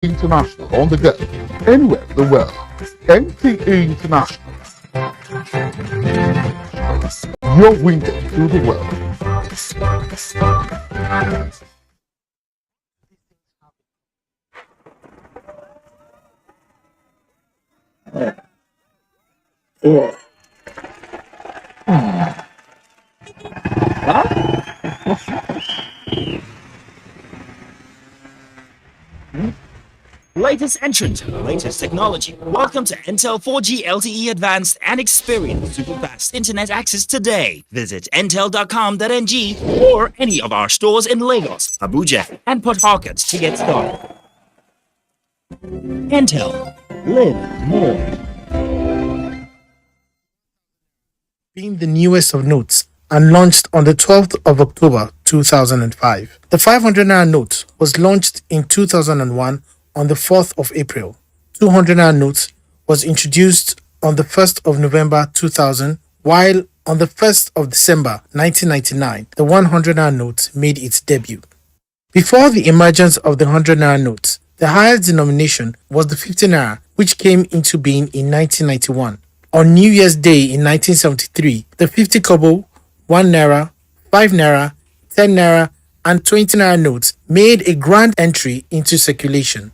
International on the go, anywhere in the world. NTA International, your window to the world. Latest entrant, latest technology. Welcome to Intel 4G LTE Advanced and experience super fast internet access today. Visit intel.com.ng or any of our stores in Lagos, Abuja, and Port Harcourt to get started. Intel. Live more. Being the newest of notes and launched on the 12th of October 2005. The 500 Naira note was launched in 2001 on the 4th of April. 200 Naira note was introduced on the 1st of November 2000, while on the 1st of December 1999, the 100 Naira note made its debut. Before the emergence of the 100 Naira note, the highest denomination was the 50 Naira, which came into being in 1991. On New Year's Day in 1973, the 50 kobo, 1 Naira, 5 Naira, 10 Naira, and 20 Naira notes made a grand entry into circulation.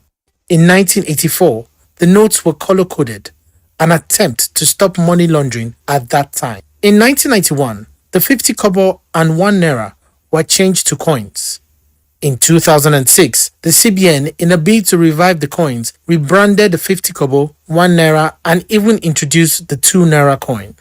In 1984, the notes were color-coded, an attempt to stop money laundering at that time. In 1991, the 50 kobo and 1 Naira were changed to coins. In 2006, the CBN, in a bid to revive the coins, rebranded the 50 kobo, 1 Naira, and even introduced the 2 Naira coin.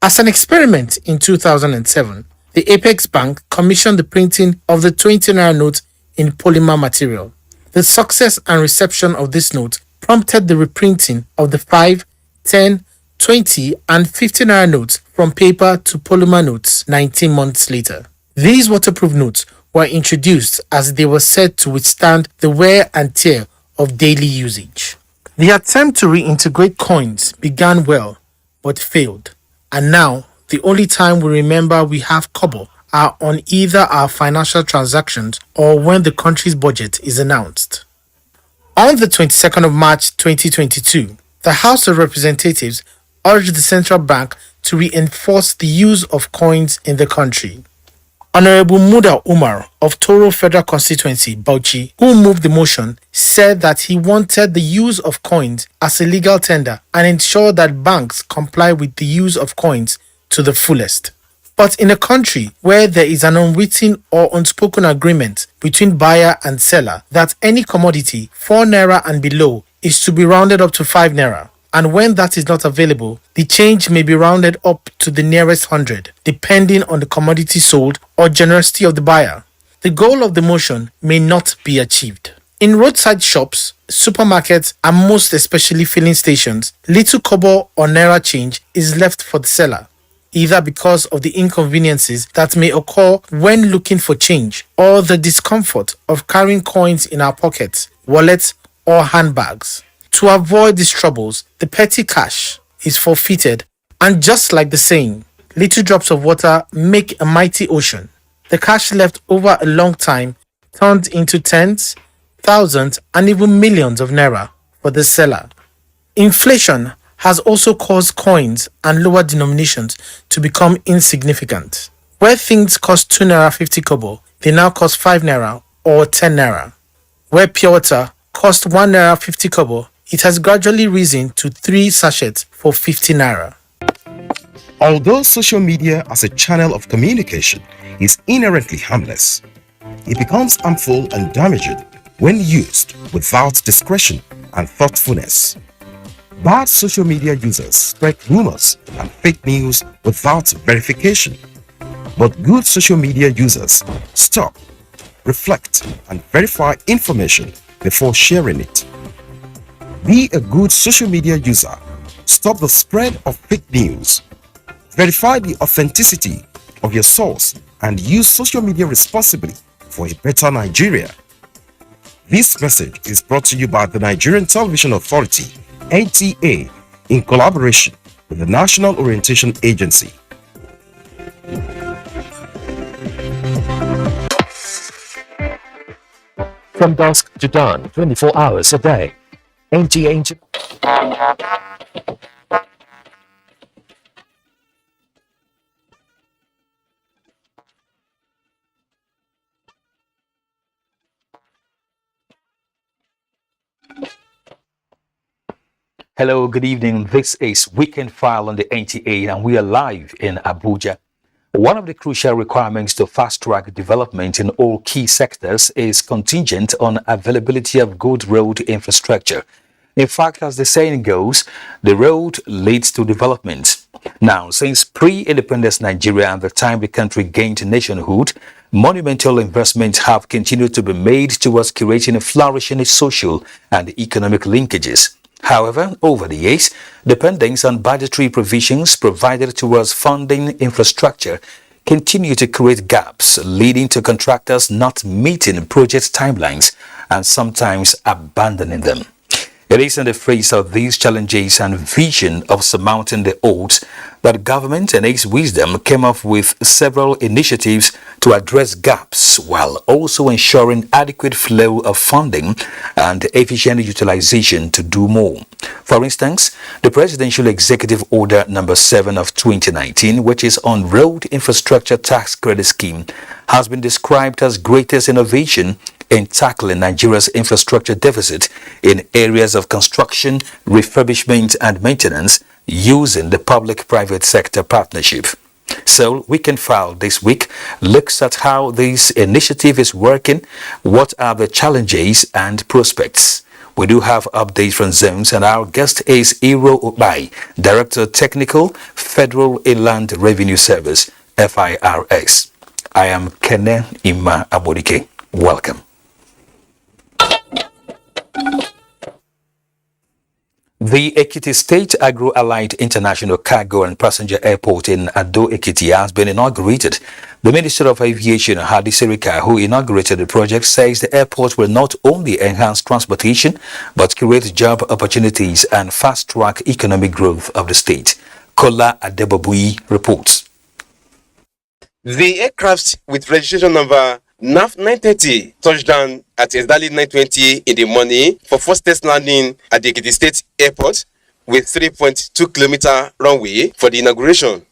As an experiment in 2007, the Apex Bank commissioned the printing of the 20 Naira note in polymer material. The success and reception of this note prompted the reprinting of the 5, 10, 20, and 50 Naira notes from paper to polymer notes 19 months later. These waterproof notes were introduced as they were said to withstand the wear and tear of daily usage. The attempt to reintegrate coins began well, but failed. And now, the only time we remember we have kobo are on either our financial transactions or when the country's budget is announced. On the 22nd of March 2022, the House of Representatives urged the central bank to reinforce the use of coins in the country. Honorable Muda Umar of Toro Federal Constituency, Bauchi, who moved the motion, said that he wanted the use of coins as a legal tender and ensure that banks comply with the use of coins to the fullest. But in a country where there is an unwritten or unspoken agreement between buyer and seller that any commodity 4 Naira and below is to be rounded up to 5 Naira, and when that is not available, the change may be rounded up to the nearest 100, depending on the commodity sold or generosity of the buyer, the goal of the motion may not be achieved. In roadside shops, supermarkets, and most especially filling stations, little kobo or Naira change is left for the seller, either because of the inconveniences that may occur when looking for change or the discomfort of carrying coins in our pockets, wallets, or handbags. To avoid these troubles, the petty cash is forfeited, and just like the saying, little drops of water make a mighty ocean. The cash left over a long time turned into tens, thousands, and even millions of Naira for the seller. Inflation has also caused coins and lower denominations to become insignificant. Where things cost 2 Naira 50 kobo, they now cost 5 Naira or 10 Naira. Where pure water cost 1 Naira 50 kobo, it has gradually risen to 3 sachets for 50 Naira. Although social media as a channel of communication is inherently harmless, it becomes harmful and damaging when used without discretion and thoughtfulness. Bad social media users spread rumors and fake news without verification. But good social media users stop, reflect, and verify information before sharing it. Be a good social media user. Stop the spread of fake news. Verify the authenticity of your source and use social media responsibly for a better Nigeria. This message is brought to you by the Nigerian Television Authority, NTA, in collaboration with the National Orientation Agency. from dusk to dawn, 24 hours a day. NTA. Hello, good evening. This is Weekend File on the NTA, and we are live in Abuja. One of the crucial requirements to fast-track development in all key sectors is contingent on availability of good road infrastructure. In fact, as the saying goes, the road leads to development. Now, since pre-independence Nigeria and the time the country gained nationhood, monumental investments have continued to be made towards creating flourishing social and economic linkages. However, over the years, dependence on budgetary provisions provided towards funding infrastructure continue to create gaps, leading to contractors not meeting project timelines and sometimes abandoning them. It is in the face of these challenges and vision of surmounting the odds that government in its wisdom came up with several initiatives to address gaps while also ensuring adequate flow of funding and efficient utilization to do more. For instance, the Presidential Executive Order No. 7 of 2019, which is on Road Infrastructure Tax Credit Scheme, has been described as greatest innovation in tackling Nigeria's infrastructure deficit in areas of construction, refurbishment and maintenance using the public-private sector partnership. So, Weekend File this week looks at how this initiative is working, what are the challenges and prospects. We do have updates from zones, and our guest is Iro Obai, Director Technical, Federal Inland Revenue Service, FIRS. I am Kene Ima Abodike. Welcome. The Ekiti State Agro-Allied International Cargo and Passenger Airport in Ado-Ekiti has been inaugurated. The Minister of Aviation, Hadi Sirika, who inaugurated the project, says the airport will not only enhance transportation, but create job opportunities and fast-track economic growth of the state. Kola Adebobui reports. The aircraft with registration number NAF 930 touched down at exactly 9:20 in the morning for first test landing at the Ekiti State Airport with 3.2-kilometer runway for the inauguration.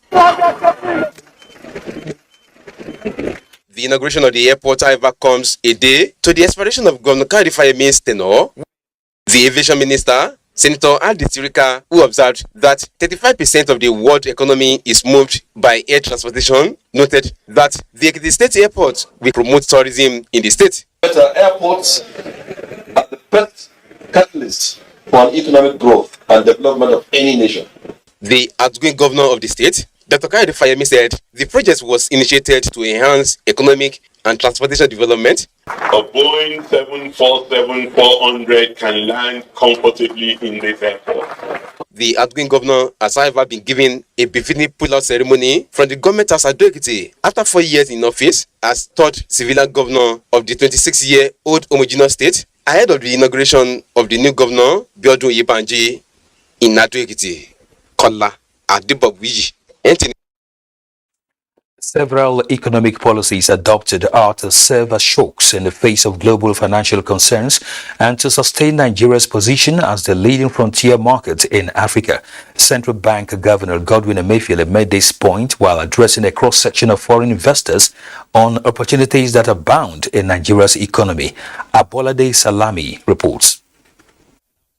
The inauguration of the airport, however, comes a day to the expiration of Governor Kadi Fayemi's tenure. The aviation minister, Senator Hadi Sirika, who observed that 35% of the world economy is moved by air transportation, noted that the Ekiti State Airport will promote tourism in the state. Airports are the best catalyst for economic growth and development of any nation. The outgoing governor of the state, Dr. Kadi Fayemi, said the project was initiated to enhance economic and transportation development. A Boeing 747-400 can land comfortably in this airport. The outgoing governor has, however, been given a befitting pull-out ceremony from the government house at Ado-Ekiti after 4 years in office as third civilian governor of the 26-year-old homogeneous state, ahead of the inauguration of the new governor, Biodun Yebanji, in Ado-Ekiti. Kola Adebobui. Several economic policies adopted are to serve as shocks in the face of global financial concerns and to sustain Nigeria's position as the leading frontier market in Africa. Central Bank Governor Godwin Emefiele made this point while addressing a cross-section of foreign investors on opportunities that abound in Nigeria's economy. Abolade Salami reports.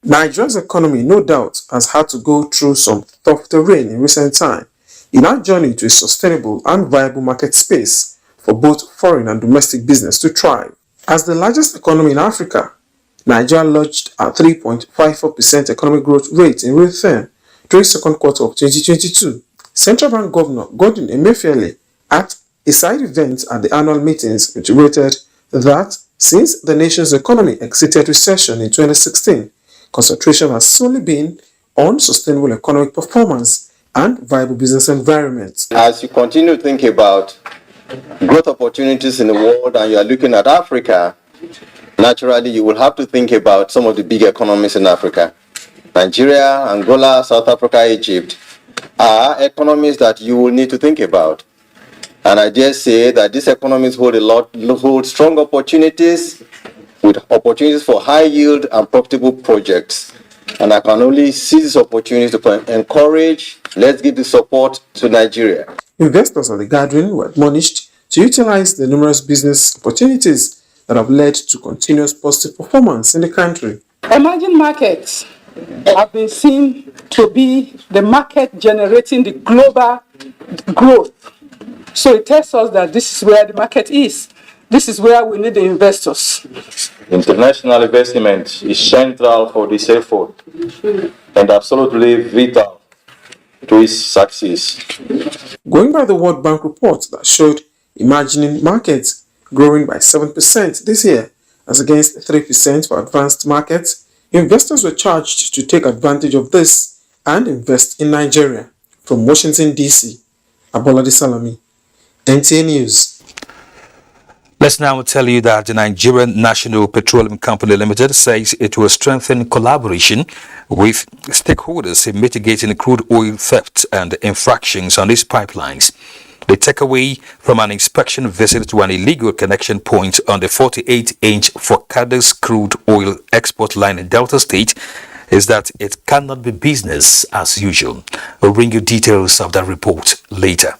Nigeria's economy, no doubt, has had to go through some tough terrain in recent time in our journey to a sustainable and viable market space for both foreign and domestic business to thrive. As the largest economy in Africa, Nigeria lodged a 3.54% economic growth rate in real terms during the second quarter of 2022. Central Bank Governor Godwin Emefiele, at a side event at the annual meetings, reiterated that since the nation's economy exited recession in 2016, concentration has solely been on sustainable economic performance and viable business environments. As you continue to think about growth opportunities in the world and you are looking at Africa, naturally you will have to think about some of the big economies in Africa. Nigeria, Angola, South Africa, Egypt are economies that you will need to think about. And I dare say that these economies hold strong opportunities with opportunities for high yield and profitable projects. And I can only seize this opportunity to encourage, let's give the support to Nigeria. Investors at the gathering were admonished to utilize the numerous business opportunities that have led to continuous positive performance in the country. Emerging markets have been seen to be the market generating the global growth. So it tells us that this is where the market is. This is where we need the investors. International investment is central for this effort and absolutely vital to its success. Going by the World Bank report that showed emerging markets growing by 7% this year, as against 3% for advanced markets, investors were charged to take advantage of this and invest in Nigeria. From Washington, D.C., Abolade Salami, NTA News. Let's now tell you that the Nigerian National Petroleum Company Limited says it will strengthen collaboration with stakeholders in mitigating crude oil theft and infractions on its pipelines. The takeaway from an inspection visit to an illegal connection point on the 48-inch Forcados crude oil export line in Delta State is that it cannot be business as usual. We'll bring you details of that report later.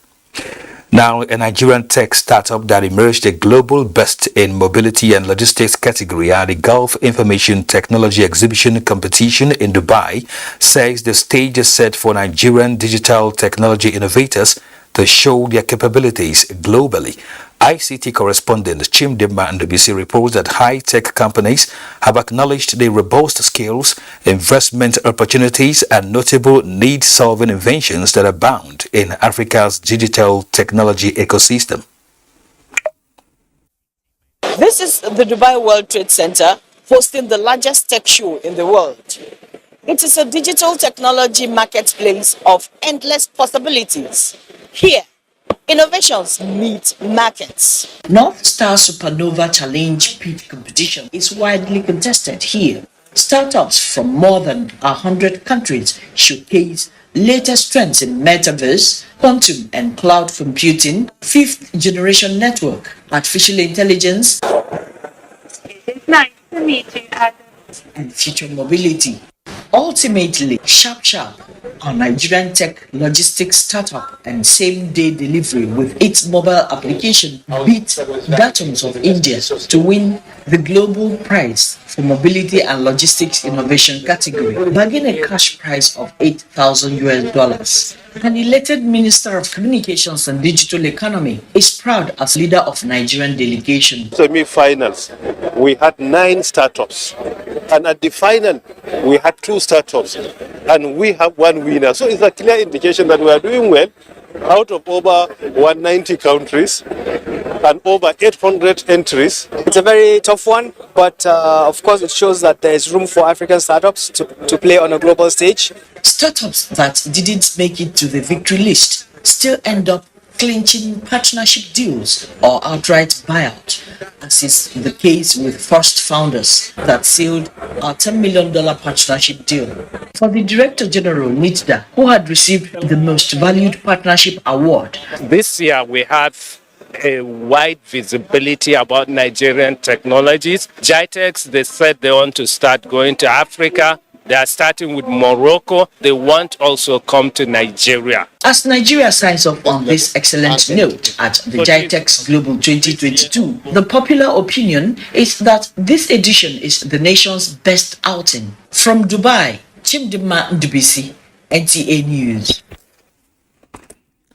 Now, a Nigerian tech startup that emerged a global best in mobility and logistics category at the Gulf Information Technology Exhibition competition in Dubai says the stage is set for Nigerian digital technology innovators to show their capabilities globally. ICT correspondent Chimdema Ndubisi reports that high-tech companies have acknowledged the robust skills, investment opportunities, and notable need-solving inventions that abound in Africa's digital technology ecosystem. This is the Dubai World Trade Center, hosting the largest tech show in the world. It is a digital technology marketplace of endless possibilities. Here, innovations meet markets. North Star Supernova Challenge Pit competition is widely contested here. Startups from more than 100 countries showcase latest trends in metaverse, quantum and cloud computing, fifth generation network, artificial intelligence, It's nice to meet you, Adam. and future mobility. Ultimately, Sharp, our Nigerian tech logistics startup and same-day delivery with its mobile application, beat Datums of India to win the global prize for mobility and logistics innovation category, bagging a cash prize of $8,000. An elected Minister of Communications and Digital Economy is proud as leader of Nigerian delegation. Semi-finals, we had 9 startups, and at the final, we had 2 startups, and we have 1 winner. So it's a clear indication that we are doing well out of over 190 countries and over 800 entries. It's a very tough one, but of course it shows that there is room for African startups to play on a global stage. Startups that didn't make it to the victory list still end up clinching partnership deals or outright buyout, as is the case with First Founders that sealed a $10 million partnership deal. For the Director General, Nitda, who had received the Most Valued Partnership Award. This year we have a wide visibility about Nigerian technologies. GITEX, they said they want to start going to Africa. They are starting with Morocco. They want also come to Nigeria. As Nigeria signs up on this excellent note at the GITEX Global 2022, the popular opinion is that this edition is the nation's best outing. From Dubai, Chimdema Ndubisi, NTA News.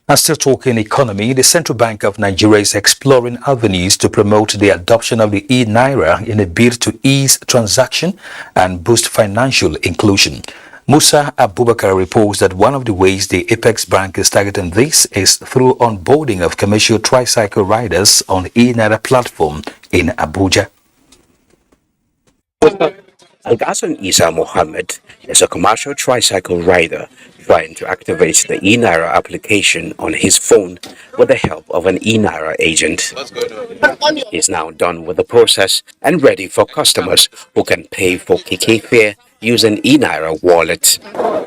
And still talking economy, the Central Bank of Nigeria is exploring avenues to promote the adoption of the e-Naira in a bid to ease transaction and boost financial inclusion. Musa Abubakar reports that one of the ways the Apex Bank is targeting this is through onboarding of commercial tricycle riders on e-Naira platform in Abuja. Algassan Isa Mohammed is a commercial tricycle rider trying to activate the e-Naira application on his phone with the help of an e-Naira agent. He's now done with the process and ready for customers who can pay for Keke fare using e-Naira wallet.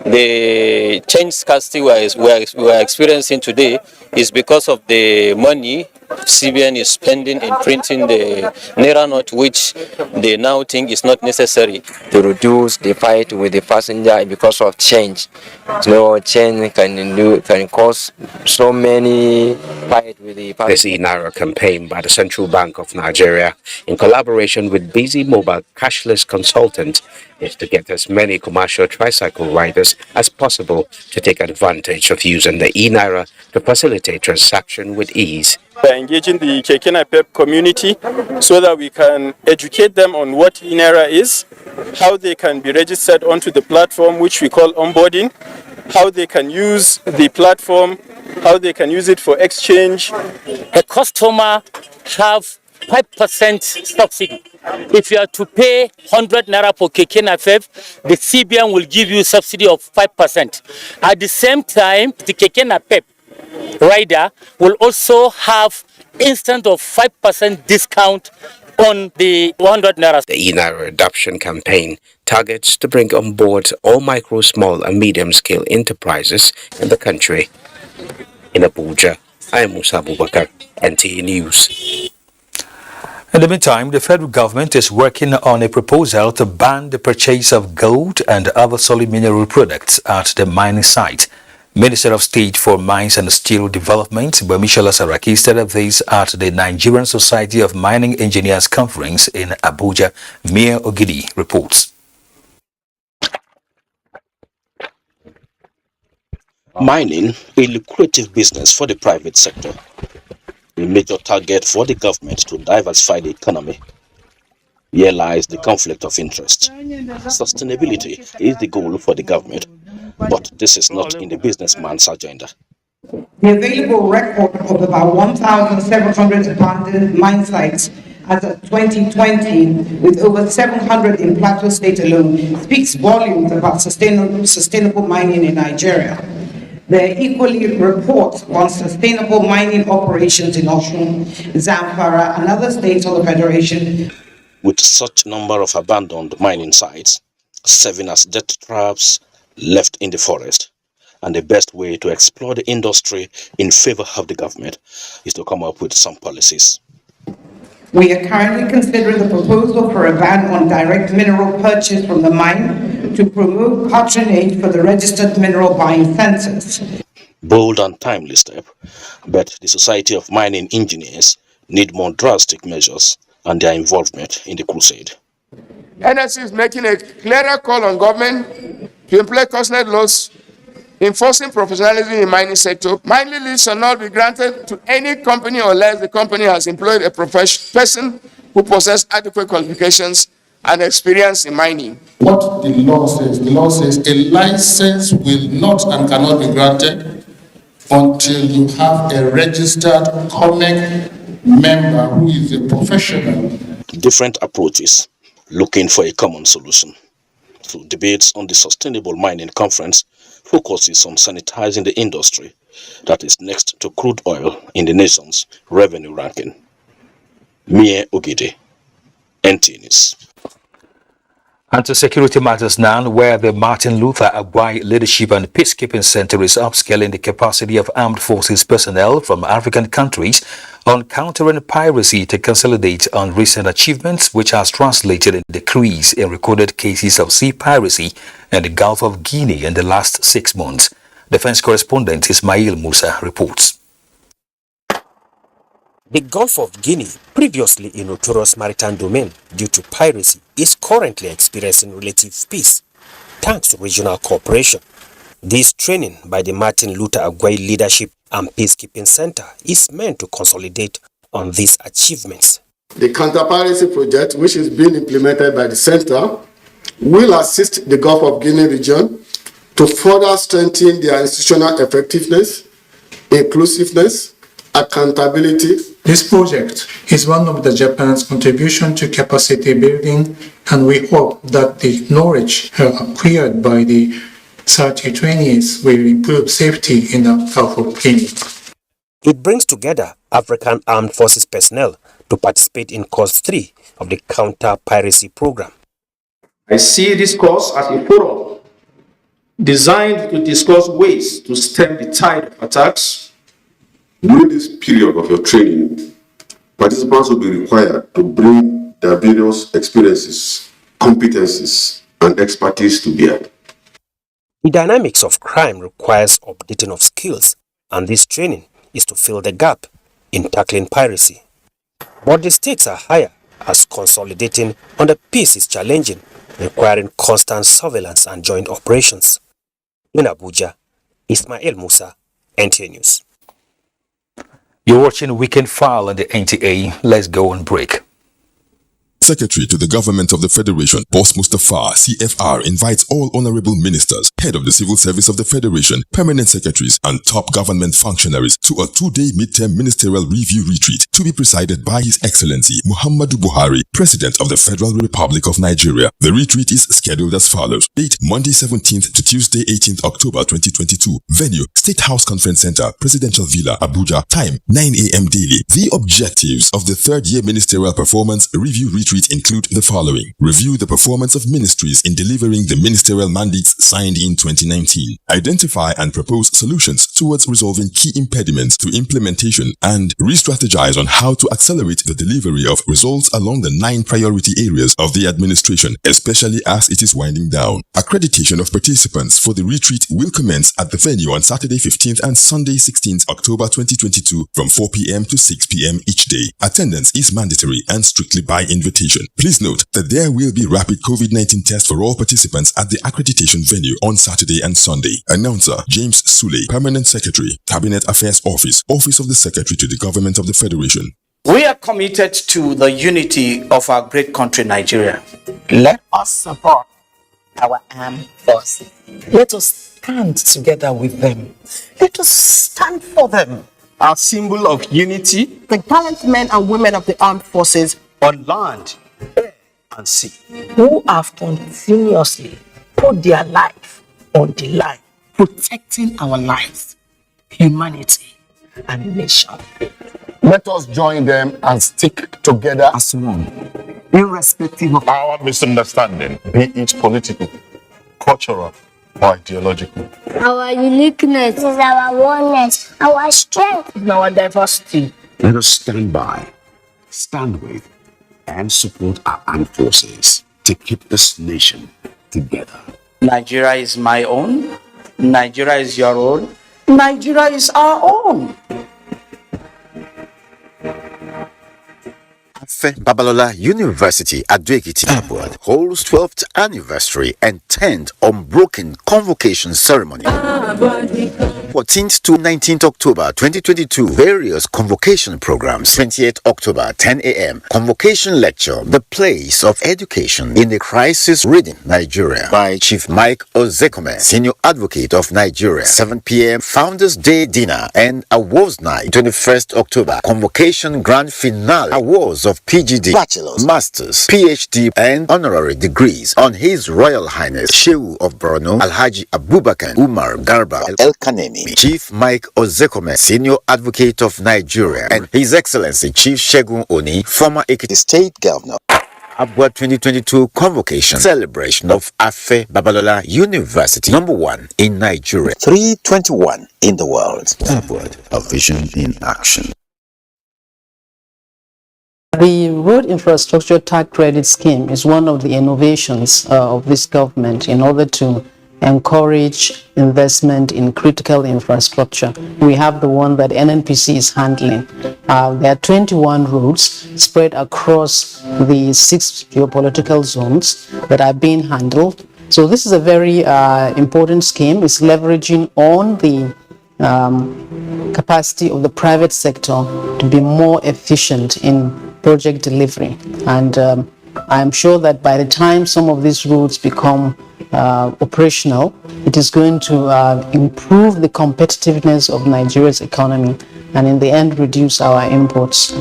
The change scarcity we are experiencing today is because of the money CBN is spending in printing the Naira note, which they now think is not necessary. To reduce the fight with the passenger because of change. So change can cause so many fight with the passenger. This e-Naira campaign by the Central Bank of Nigeria, in collaboration with Busy Mobile Cashless Consultant, is to get as many commercial tricycle riders as possible to take advantage of using the e-Naira to facilitate transaction with ease. By engaging the Keke Napep community so that we can educate them on what e-Naira is, how they can be registered onto the platform, which we call onboarding, how they can use the platform, how they can use it for exchange. A customer have 5% subsidy. If you are to pay 100 Naira for Keke Napep, the CBN will give you subsidy of 5%. At the same time, the Keke Napep rider will also have instant of 5% discount on the 100 Naira. The e-Naira adoption campaign targets to bring on board all micro, small and medium-scale enterprises in the country. In Abuja, I am Musa Abubakar, NTA News. In the meantime, the federal government is working on a proposal to ban the purchase of gold and other solid mineral products at the mining site. Minister of State for Mines and Steel Development, Bamishola Saraki, stated this at the Nigerian Society of Mining Engineers Conference in Abuja. Mia Ogidi reports. Mining, a lucrative business for the private sector, a major target for the government to diversify the economy. Here lies the conflict of interest. Sustainability is the goal for the government, but this is not in the businessman's agenda. The available record of about 1,700 abandoned mine sites as of 2020, with over 700 in Plateau State alone, speaks volumes about sustainable mining in Nigeria. There are equally reports on sustainable mining operations in Osun, Zamfara, and other states of the Federation. With such number of abandoned mining sites, serving as death traps left in the forest, and the best way to explore the industry in favor of the government is to come up with some policies. We are currently considering the proposal for a ban on direct mineral purchase from the mine to promote patronage for the registered mineral buying centers. Bold and timely step, but the Society of Mining Engineers need more drastic measures and their involvement in the crusade. NSC is making a clearer call on government to employ cost-net laws, enforcing professionalism in the mining sector. Mining lease shall not be granted to any company unless the company has employed a person who possesses adequate qualifications and experience in mining. What the law says a license will not and cannot be granted until you have a registered COMEC member who is a professional. Different approaches, looking for a common solution. So debates on the Sustainable Mining Conference focuses on sanitizing the industry that is next to crude oil in the nation's revenue ranking. Mie Ogide, NTA News. And to security matters now, where the Martin Luther Agwai Leadership and Peacekeeping Center is upscaling the capacity of armed forces personnel from African countries on countering piracy to consolidate on recent achievements, which has translated in decrease in recorded cases of sea piracy in the Gulf of Guinea in the last 6 months. Defense correspondent Ismail Musa reports. The Gulf of Guinea, previously a notorious maritime domain due to piracy, is currently experiencing relative peace thanks to regional cooperation. This training by the Martin Luther Agwai Leadership and Peacekeeping Center is meant to consolidate on these achievements. The counter-piracy project, which is being implemented by the center, will assist the Gulf of Guinea region to further strengthen their institutional effectiveness, inclusiveness, accountability. This project is one of the Japan's contribution to capacity building, and we hope that the knowledge acquired by the 3020s will improve safety in the Gulf of Guinea. It brings together African Armed Forces personnel to participate in Course 3 of the counter-piracy program. I see this course as a forum designed to discuss ways to stem the tide of attacks, During this period of your training, participants will be required to bring their various experiences, competencies, and expertise to bear. The dynamics of crime requires updating of skills, and this training is to fill the gap in tackling piracy. But the stakes are higher as consolidating on the peace is challenging, requiring constant surveillance and joint operations. In Abuja, Ismail Musa, NTA News. You're watching Weekend File on the NTA. Let's go on break. Secretary to the Government of the Federation, Boss Mustafa, CFR, invites all honorable ministers, head of the Civil Service of the Federation, permanent secretaries, and top government functionaries to a 2-day midterm ministerial review retreat to be presided by His Excellency Muhammadu Buhari, President of the Federal Republic of Nigeria. The retreat is scheduled as follows. Date Monday 17th to Tuesday 18th October 2022. Venue State House Conference Center, Presidential Villa, Abuja. Time 9 a.m. daily. The objectives of the third-year ministerial performance review retreat include the following. Review the performance of ministries in delivering the ministerial mandates signed in 2019. Identify and propose solutions towards resolving key impediments to implementation and re-strategize on how to accelerate the delivery of results along the 9 priority areas of the administration, especially as it is winding down. Accreditation of participants for the retreat will commence at the venue on Saturday 15th and Sunday 16th October 2022 from 4 p.m. to 6 p.m. each day. Attendance is mandatory and strictly by invitation. Please note that there will be rapid COVID-19 tests for all participants at the accreditation venue on Saturday and Sunday. Announcer James Sule, Permanent Secretary, Cabinet Affairs Office, Office of the Secretary to the Government of the Federation. We are committed to the unity of our great country, Nigeria. Let us support our armed forces. Let us stand together with them. Let us stand for them. Our symbol of unity, the gallant men and women of the armed forces on land, air, and sea, who have continuously put their life on the line, protecting our lives, humanity, and nation. Let us join them and stick together as one, irrespective of our misunderstanding, be it political, cultural, or ideological. Our uniqueness is our oneness, our strength is our diversity. Let us stand by, stand with, and support our armed forces to keep this nation together. Nigeria is my own. Nigeria is your own. Nigeria is our own. Afe Babalola University Ado-Ekiti Airport holds 12th anniversary and 10th unbroken convocation ceremony. 14th to 19th October 2022, various convocation programs. 28th October, 10 a.m. Convocation lecture, The Place of Education in a Crisis Reading, Nigeria, by Chief Mike Ozekome, Senior Advocate of Nigeria. 7 p.m. Founders Day Dinner and Awards Night. 21st October, Convocation Grand Finale, Awards of PGD, Bachelor's, Master's, PhD, and Honorary Degrees on His Royal Highness Shehu of Borno, Alhaji Abubakar Umar Garba El Kanemi, Chief Mike Ozekome, Senior Advocate of Nigeria, and His Excellency Chief Shegun Oni, former Ekiti State Governor. Abuja 2022 Convocation Celebration of Afe Babalola University, #1 in Nigeria, 321 in the world. Abuja, a vision in action. The Road Infrastructure Tax Credit Scheme is one of the innovations of this government in order to encourage investment in critical infrastructure. We have the one that NNPC is handling. There are 21 roads spread across the 6 geopolitical zones that are being handled. So this is a very important scheme. It's leveraging on the capacity of the private sector to be more efficient in project delivery. And I'm sure that by the time some of these routes become operational, it is going to improve the competitiveness of Nigeria's economy and in the end reduce our imports.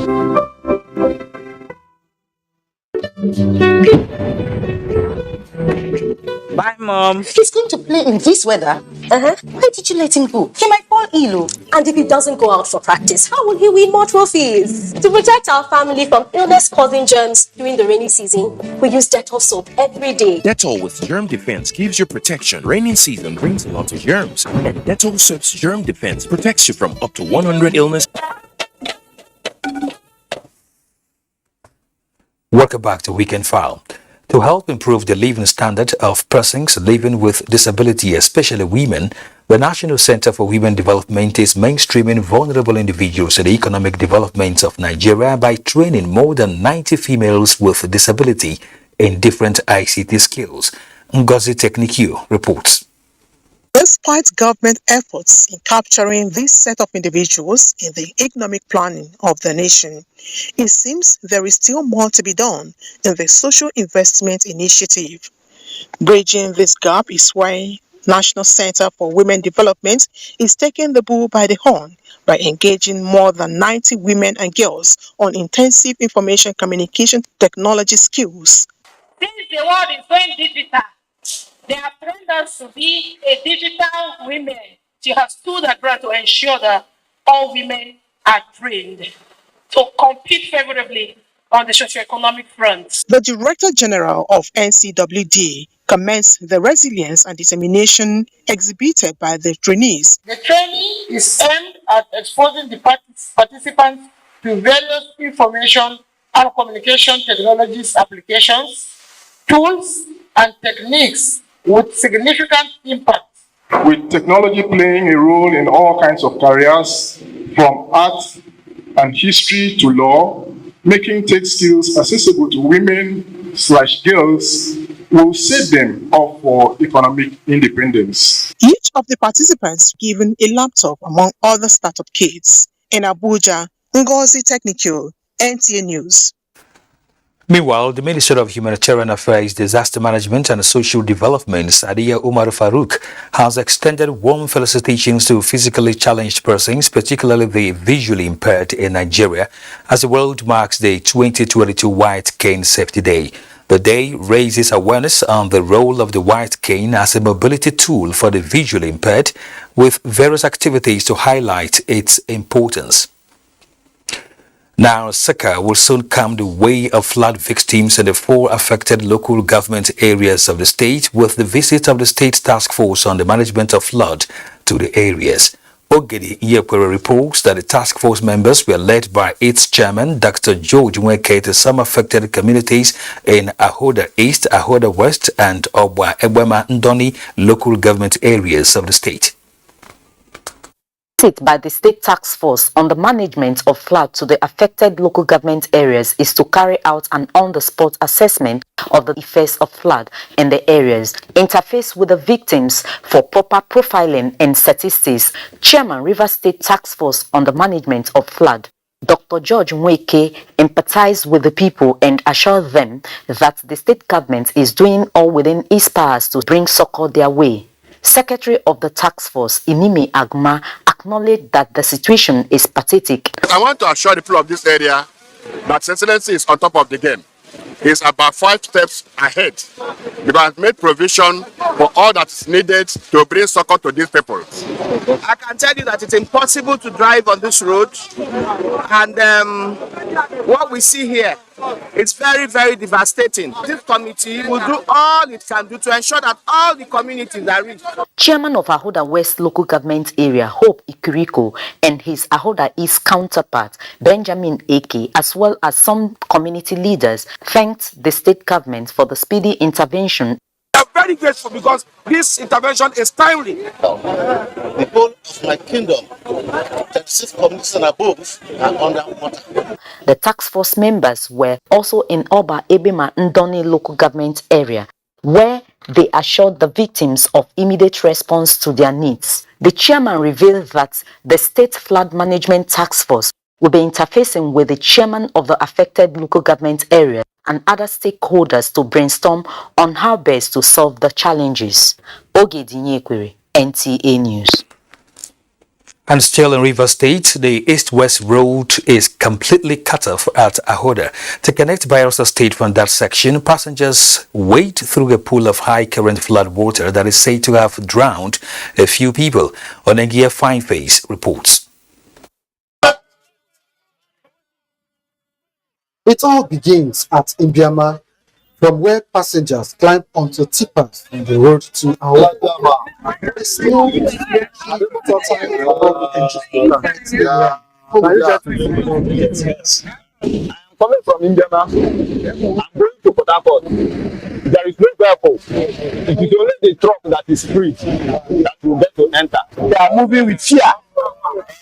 Bye, Mom. He's going to play in this weather. Why did you let him go? He might fall ill, and if he doesn't go out for practice, how will he win more trophies? To protect our family from illness-causing germs during the rainy season, we use Dettol soap every day. Dettol with germ defense gives you protection. Rainy season brings a lot of germs, and Dettol soap's germ defense protects you from up to 100 illness. Welcome back to Weekend File. To help improve the living standard of persons living with disability, especially women, the National Center for Women Development is mainstreaming vulnerable individuals in the economic development of Nigeria by training more than 90 females with disability in different ICT skills. Ngozi Technique reports. Despite government efforts in capturing this set of individuals in the economic planning of the nation, it seems there is still more to be done in the social investment initiative. Bridging this gap is why National Center for Women Development is taking the bull by the horn by engaging more than 90 women and girls on intensive information communication technology skills. Since the world is going digital, they have trained us to be a digital women. She has stood her ground to ensure that all women are trained to compete favorably on the socio-economic front. The Director General of NCWD commends the resilience and determination exhibited by the trainees. The training is aimed at exposing the participants to various information and communication technologies applications, tools, and techniques with significant impact. With technology playing a role in all kinds of careers, from art and history to law, making tech skills accessible to women/girls will set them up for economic independence. Each of the participants given a laptop among other startup kits. In Abuja, Ngozi Technique, NTA News. Meanwhile, the Minister of Humanitarian Affairs, Disaster Management and Social Development, Sadiya Umar Farouk, has extended warm felicitations to physically challenged persons, particularly the visually impaired in Nigeria, as the world marks the 2022 White Cane Safety Day. The day raises awareness on the role of the white cane as a mobility tool for the visually impaired, with various activities to highlight its importance. Now, succor will soon come the way of flood victims in the 4 affected local government areas of the state, with the visit of the State Task Force on the Management of Flood to the areas. Ogedi Iyekwere reports that the task force members were led by its chairman, Dr. George Nweke, to some affected communities in Ahoda East, Ahoda West, and Obwa Egbema Ndoni local government areas of the state. By the State Task Force on the Management of Flood to the affected local government areas is to carry out an on-the-spot assessment of the effects of flood in the areas, interface with the victims for proper profiling and statistics. Chairman, Rivers State Task Force on the Management of Flood, Dr. George Nweke, empathized with the people and assured them that the state government is doing all within its powers to bring succor their way. Secretary of the Task Force, Inimi Agma, acknowledged that the situation is pathetic. I want to assure the people of this area that Excellency is on top of the game. He's about 5 steps ahead because I've made provision for all that is needed to bring succor to these people. I can tell you that it's impossible to drive on this road, and what we see here, it's very, very devastating. This committee will do all it can do to ensure that all the communities are reached. Chairman of Ahoda West Local Government Area, Hope Ikiriko, and his Ahoda East counterpart, Benjamin Eke, as well as some community leaders, thanked the state government for the speedy intervention. I'm very grateful because this intervention is timely. The whole of my kingdom, 36 communities and above, are under water. The task force members were also in Oba Ebema Ndoni local government area, where they assured the victims of immediate response to their needs. The chairman revealed that the State Flood Management Task Force will be interfacing with the chairman of the affected local government area and other stakeholders to brainstorm on how best to solve the challenges. Ogedi Nyekwere, NTA News. And still in River State, the east-west road is completely cut off at Ahoda. To connect Bayelsa State from that section, passengers wade through a pool of high-current flood water that is said to have drowned a few people. Onengia Fineface reports. It all begins at Imbiama, from where passengers climb onto tippers on the road to Ahoda. Coming from Indiana, I'm going to Port Harcourt. There is no vehicle. It is only the truck that is free that will get to enter. They are moving with fear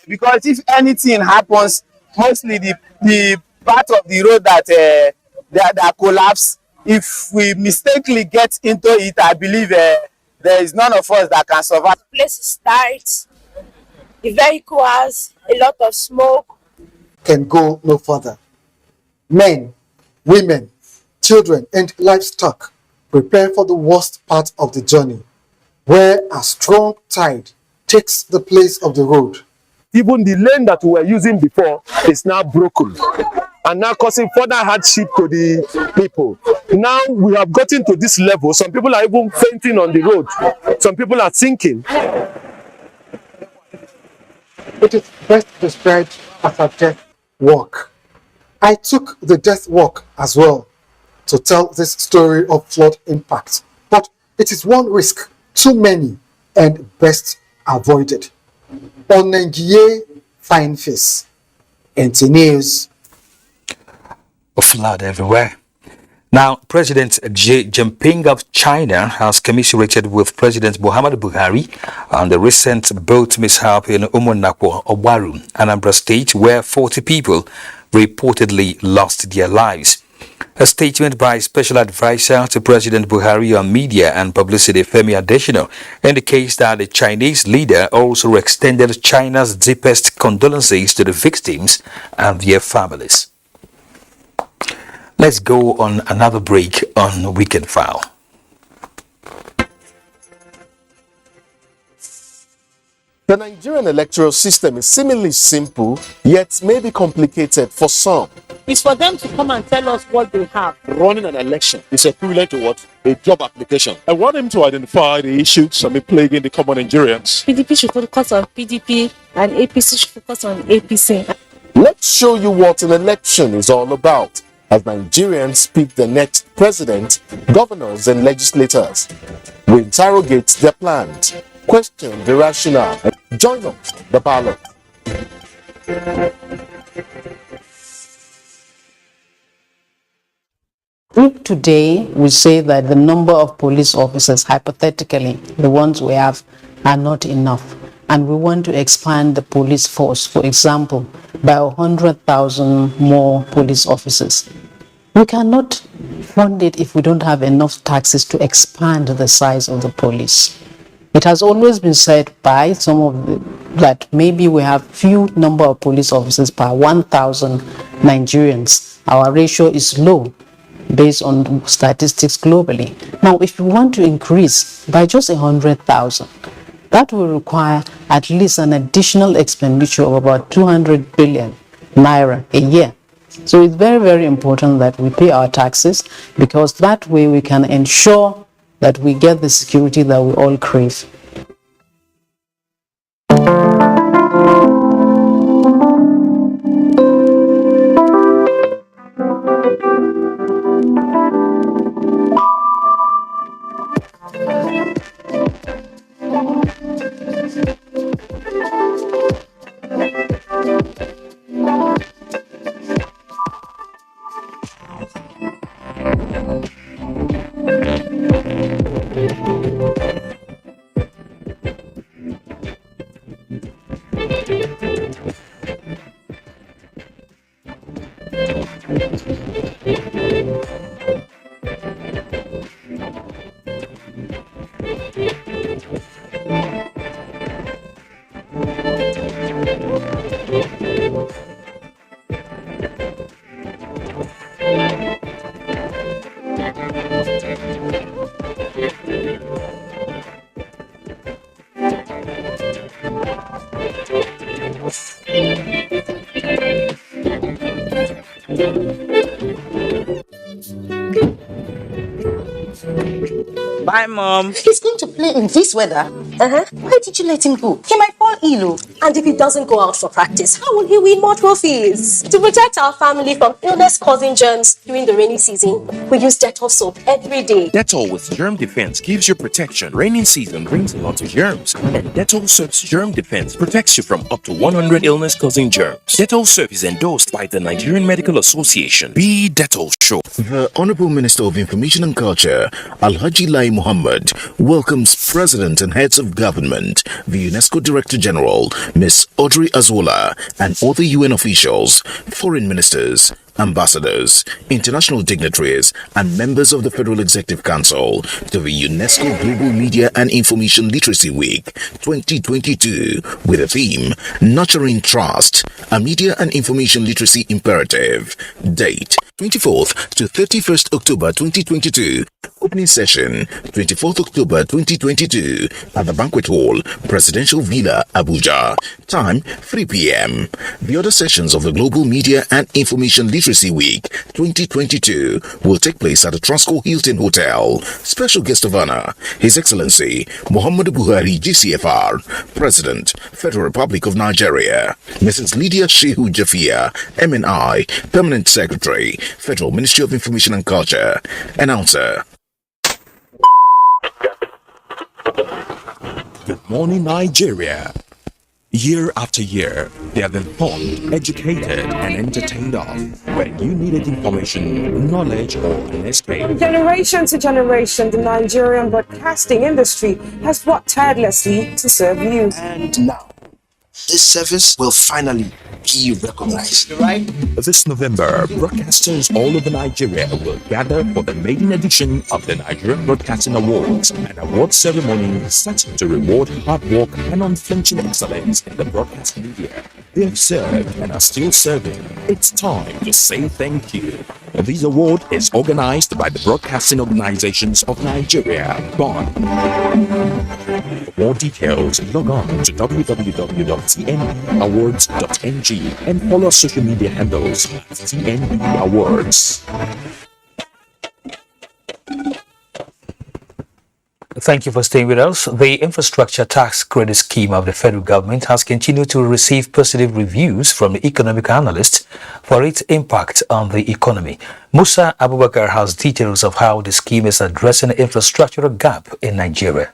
because if anything happens, mostly the part of the road that collapse, if we mistakenly get into it, I believe there is none of us that can survive. The place is tight. The vehicle has a lot of smoke. Can go no further. Men, women, children, and livestock prepare for the worst part of the journey, where a strong tide takes the place of the road. Even the lane that we were using before is now broken and now causing further hardship to the people. Now we have gotten to this level. Some people are even fainting on the road. Some people are sinking. It is best described as a death walk. I took the death walk as well to tell this story of flood impact, but it is one risk too many and best avoided. Onengia Fineface, NTA News. Flood everywhere. Now, President Xi Jinping of China has commiserated with President Muhammadu Buhari on the recent boat mishap in Umunakwo, Owaru, Anambra State, where 40 people reportedly lost their lives. A statement by Special Advisor to President Buhari on Media and Publicity, Femi Adesina, indicates that the Chinese leader also extended China's deepest condolences to the victims and their families. Let's go on another break on Weekend File. The Nigerian electoral system is seemingly simple, yet may be complicated for some. It's for them to come and tell us what they have. Running an election is equivalent to what? A job application. I want him to identify the issues that may plaguing the common Nigerians. PDP should focus on PDP and APC should focus on APC. Let's show you what an election is all about, as Nigerians pick the next president, governors, and legislators. We interrogate their plans, question the rationale, and join us, the ballot. If today we say that the number of police officers, hypothetically, the ones we have, are not enough, and we want to expand the police force, for example, by 100,000 more police officers, we cannot fund it if we don't have enough taxes to expand the size of the police. It has always been said by some of that maybe we have few number of police officers per 1,000 Nigerians. Our ratio is low based on statistics globally. Now, if we want to increase by just 100,000, that will require at least an additional expenditure of about 200 billion naira a year. So it's very, very important that we pay our taxes, because that way we can ensure that we get the security that we all crave. Bye, Mom. He's going to play in this weather. Why did you let him go? He might fall ill. And if he doesn't go out for practice, how will he win more trophies? To protect our family from illness-causing germs during the rainy season, we use Dettol soap every day. Dettol with germ defense gives you protection. Rainy season brings a lot of germs, and Dettol soap's germ defense protects you from up to 100 illness-causing germs. Dettol soap is endorsed by the Nigerian Medical Association. Be Dettol sure. The Honorable Minister of Information and Culture, Alhaji Lai Muhammad, welcomes President and heads of government, the UNESCO Director General, Ms. Audrey Azola, and other UN officials, foreign ministers, ambassadors, international dignitaries, and members of the Federal Executive Council to the UNESCO Global Media and Information Literacy Week 2022 with the theme Nurturing Trust, a Media and Information Literacy Imperative. Date 24th to 31st October 2022. Opening session 24th October 2022 at the Banquet Hall, Presidential Villa, Abuja. Time 3 p.m. The other sessions of the Global Media and Information Literacy Week 2022 will take place at the Transcorp Hilton Hotel. Special guest of honor, His Excellency Muhammadu Buhari GCFR, President, Federal Republic of Nigeria. Mrs. Lydia Shehu Jafia, MNI, Permanent Secretary, Federal Ministry of Information and Culture. Announcer. Good morning, Nigeria. Year after year, they have been formed, educated, and entertained of. When you needed information, knowledge, or an escape. Generation to generation, the Nigerian broadcasting industry has worked tirelessly to serve you. And now, this service will finally be recognized. Right? This November, broadcasters all over Nigeria will gather for the maiden edition of the Nigerian Broadcasting Awards, an award ceremony set to reward hard work and unflinching excellence in the broadcast media. They have served and are still serving. It's time to say thank you. This award is organized by the Broadcasting Organizations of Nigeria, BON. For more details, log on to www.tnawards.ng and follow social media handles at TNB Awards. Thank you for staying with us. The Infrastructure Tax Credit Scheme of the federal government has continued to receive positive reviews from the economic analysts for its impact on the economy. Musa Abubakar has details of how the scheme is addressing the infrastructural gap in Nigeria.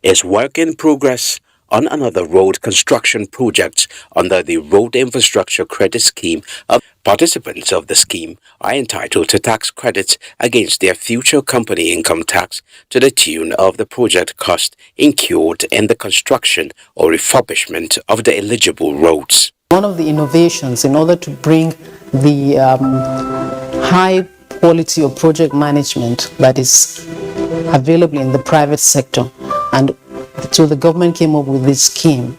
Is work in progress on another road construction project under the Road Infrastructure Credit Scheme. Participants of the scheme are entitled to tax credits against their future company income tax to the tune of the project cost incurred in the construction or refurbishment of the eligible roads. One of the innovations in order to bring the high quality of project management that is available in the private sector, and so the government came up with this scheme.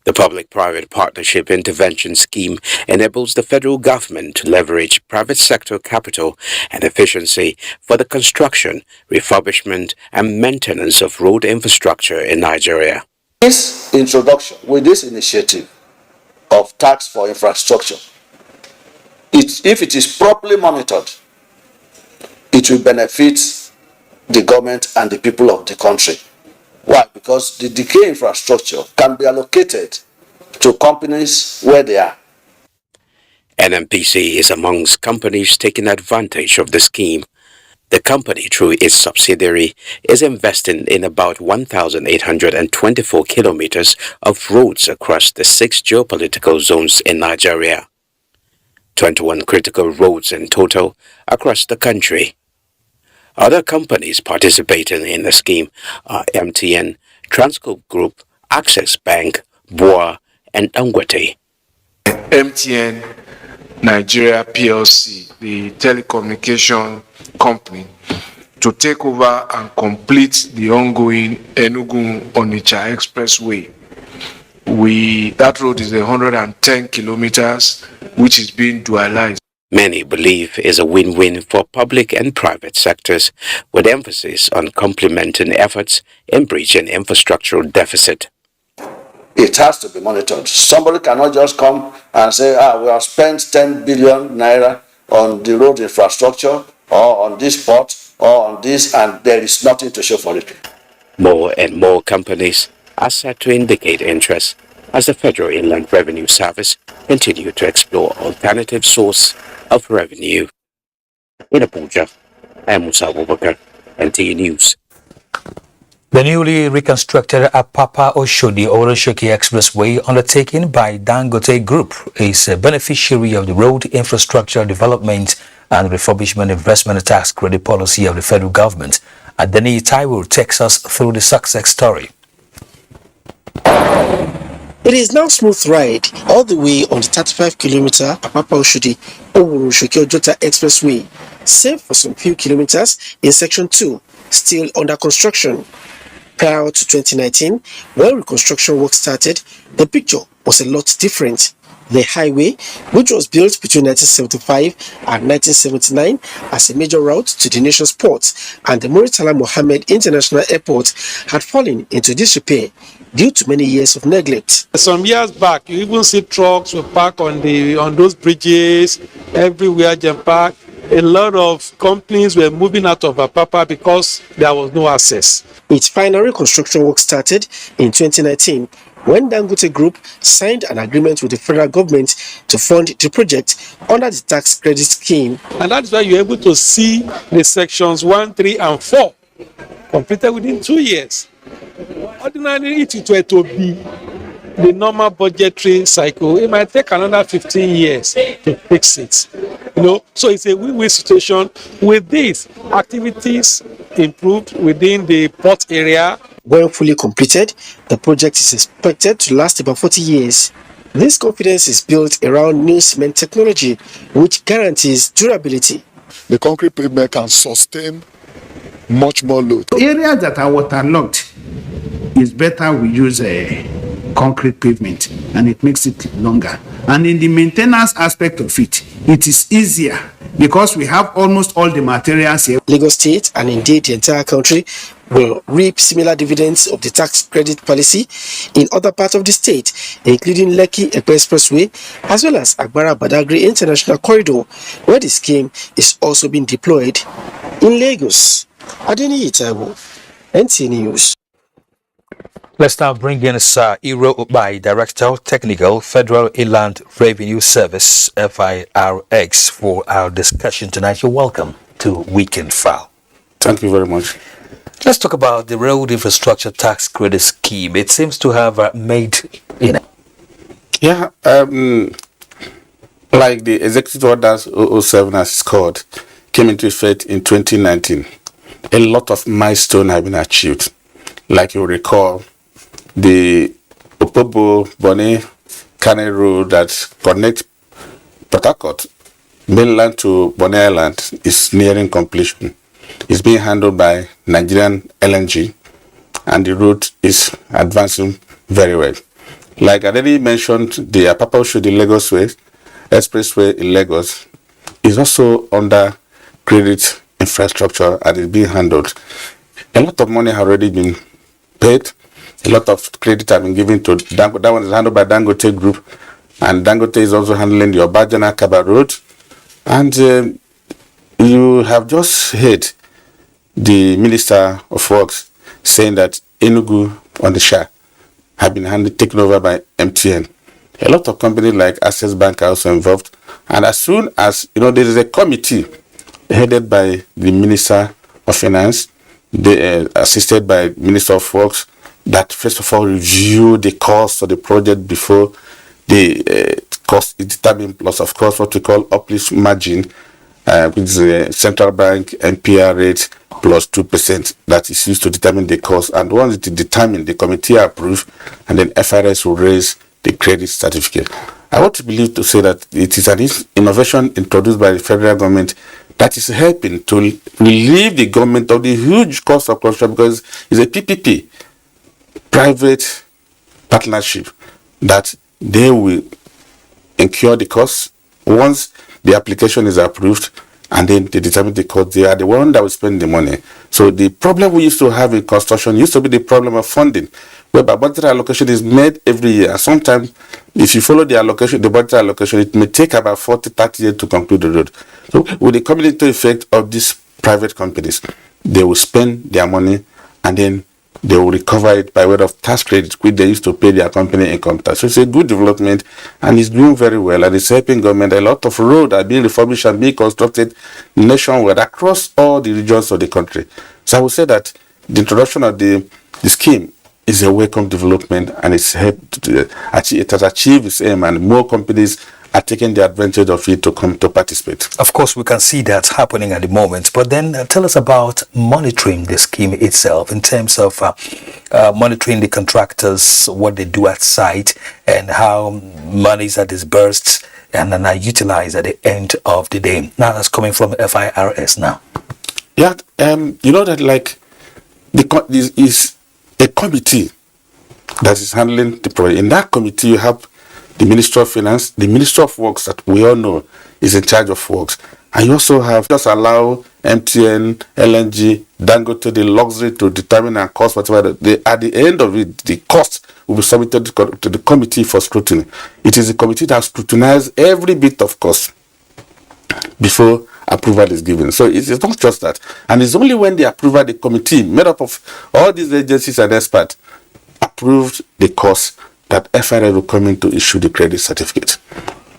The Public-Private Partnership Intervention Scheme enables the federal government to leverage private sector capital and efficiency for the construction, refurbishment, and maintenance of road infrastructure in Nigeria. This introduction with this initiative of tax for infrastructure, if it is properly monitored, it will benefit the government and the people of the country. Why? Because the decay infrastructure can be allocated to companies where they are. NNPC is amongst companies taking advantage of the scheme. The company, through its subsidiary, is investing in about 1,824 kilometers of roads across the 6 geopolitical zones in Nigeria. 21 critical roads in total across the country. Other companies participating in the scheme are MTN, Transcorp Group, Access Bank, BOA, and Dangote. MTN Nigeria PLC, the telecommunication company, to take over and complete the ongoing Enugu-Onitsha Expressway. That road is 110 kilometers, which is being dualized. Many believe is a win-win for public and private sectors, with emphasis on complementing efforts in bridging infrastructural deficit. It has to be monitored. Somebody cannot just come and say, we have spent 10 billion naira on the road infrastructure or on this port or on this, and there is nothing to show for it. More and more companies are set to indicate interest as the Federal Inland Revenue Service continue to explore alternative source of revenue. In Abuja, I am Musa Abubakar, NTA News. The newly reconstructed Apapa Oshodi-Oroshoki Expressway, undertaken by Dangote Group, is a beneficiary of the Road Infrastructure Development and Refurbishment Investment Tax Credit Policy of the federal government. Adeni Taiwo takes us through the success story. It is now smooth ride all the way on the 35-kilometer Apapa Oshodi Ojota Expressway, save for some few kilometers in Section 2, still under construction. Prior to 2019, when reconstruction work started, the picture was a lot different. The highway, which was built between 1975 and 1979 as a major route to the nation's ports, and the Muritala Mohammed International Airport, had fallen into disrepair due to many years of neglect. Some years back, you even see trucks were parked on those bridges everywhere. Park. A lot of companies were moving out of Apapa because there was no access. Its final reconstruction work started in 2019 when Dangote Group signed an agreement with the federal government to fund the project under the tax credit scheme. And that's why you're able to see the sections 1, 3, and 4 completed within 2 years. Ordinarily, it were to be the normal budgetary cycle, it might take another 15 years to fix it. So it's a win-win situation. With these activities improved within the port area. When fully completed, the project is expected to last about 40 years. This confidence is built around new cement technology, which guarantees durability. The concrete pavement can sustain much more load. Areas that are waterlogged, it's better we use a concrete pavement, and it makes it longer. And in the maintenance aspect of it, it is easier because we have almost all the materials here. Lagos State, and indeed the entire country, will reap similar dividends of the tax credit policy in other parts of the state, including Lekki Expressway, as well as Agbara Badagry International Corridor, where the scheme is also being deployed. In Lagos, Adeni Taiwo, NTA News. Let's now bring in Iro Ubai, Director Technical, Federal Inland Revenue Service, FIRX, for our discussion tonight. You're welcome to Weekend File. Thank you very much. Let's talk about the Road Infrastructure Tax Credit Scheme. It seems to have made, Yeah, like the Executive Orders 007 as it's called, came into effect in 2019. A lot of milestones have been achieved. Like you recall, the Opobo Bonny Kane Road that connects Port Harcourt mainland to Bonny Island is nearing completion. It's being handled by Nigerian LNG, and the route is advancing very well. Like I already mentioned, the Apapa Oshodi Lagos Way Expressway in Lagos is also under credit infrastructure and is being handled. A lot of money has already been paid. A lot of credit has been given to Dangote. That one is handled by Dangote Group, and Dangote is also handling the Obajana Kaba Road. And you have just heard the Minister of Works saying that Enugu on the Shah have been taken over by MTN. A lot of companies like Access Bank are also involved. And as soon as, there is a committee headed by the Minister of Finance, assisted by Minister of Works, that first of all review the cost of the project before the cost is determined, plus of course what we call uplift margin, which is the central bank NPR rate plus 2% that is used to determine the cost. And once it is determined, the committee approves, and then FRS will raise the credit certificate. I want to believe to say that it is an innovation introduced by the federal government that is helping to relieve the government of the huge cost of construction, because it's a PPP, private partnership, that they will incur the cost. Once the application is approved, and then they determine the cost. They are the one that will spend the money. So the problem we used to have in construction used to be the problem of funding, whereby budget allocation is made every year. Sometimes, if you follow the allocation, the budget allocation, it may take about 40, 30 years to conclude the road. So with the coming into effect of these private companies, they will spend their money and then they will recover it by way of tax credits, which they used to pay their company income tax. So it's a good development and it's doing very well, and it's helping government. A lot of roads are being refurbished and being constructed nationwide across all the regions of the country. So I would say that the introduction of the scheme is a welcome development, and it's helped to achieve, it has achieved its aim, and more companies are taking the advantage of it to come to participate. Of course, we can see that happening at the moment, but then tell us about monitoring the scheme itself in terms of monitoring the contractors, what they do at site, and how monies are disbursed and then are utilized at the end of the day. Now that's coming from FIRS now. Yeah, you know that like this is a committee that is handling the project. In that committee, you have the Minister of Finance, the Minister of Works that we all know is in charge of works. And you also have just allow MTN, LNG, Dangote, the luxury to determine and cost whatever. At the end of it, the cost will be submitted to the committee for scrutiny. It is a committee that scrutinizes every bit of cost before approval is given. So it's not just that. And it's only when the approval, the committee made up of all these agencies and experts approved the cost that FIRS will come in to issue the credit certificate.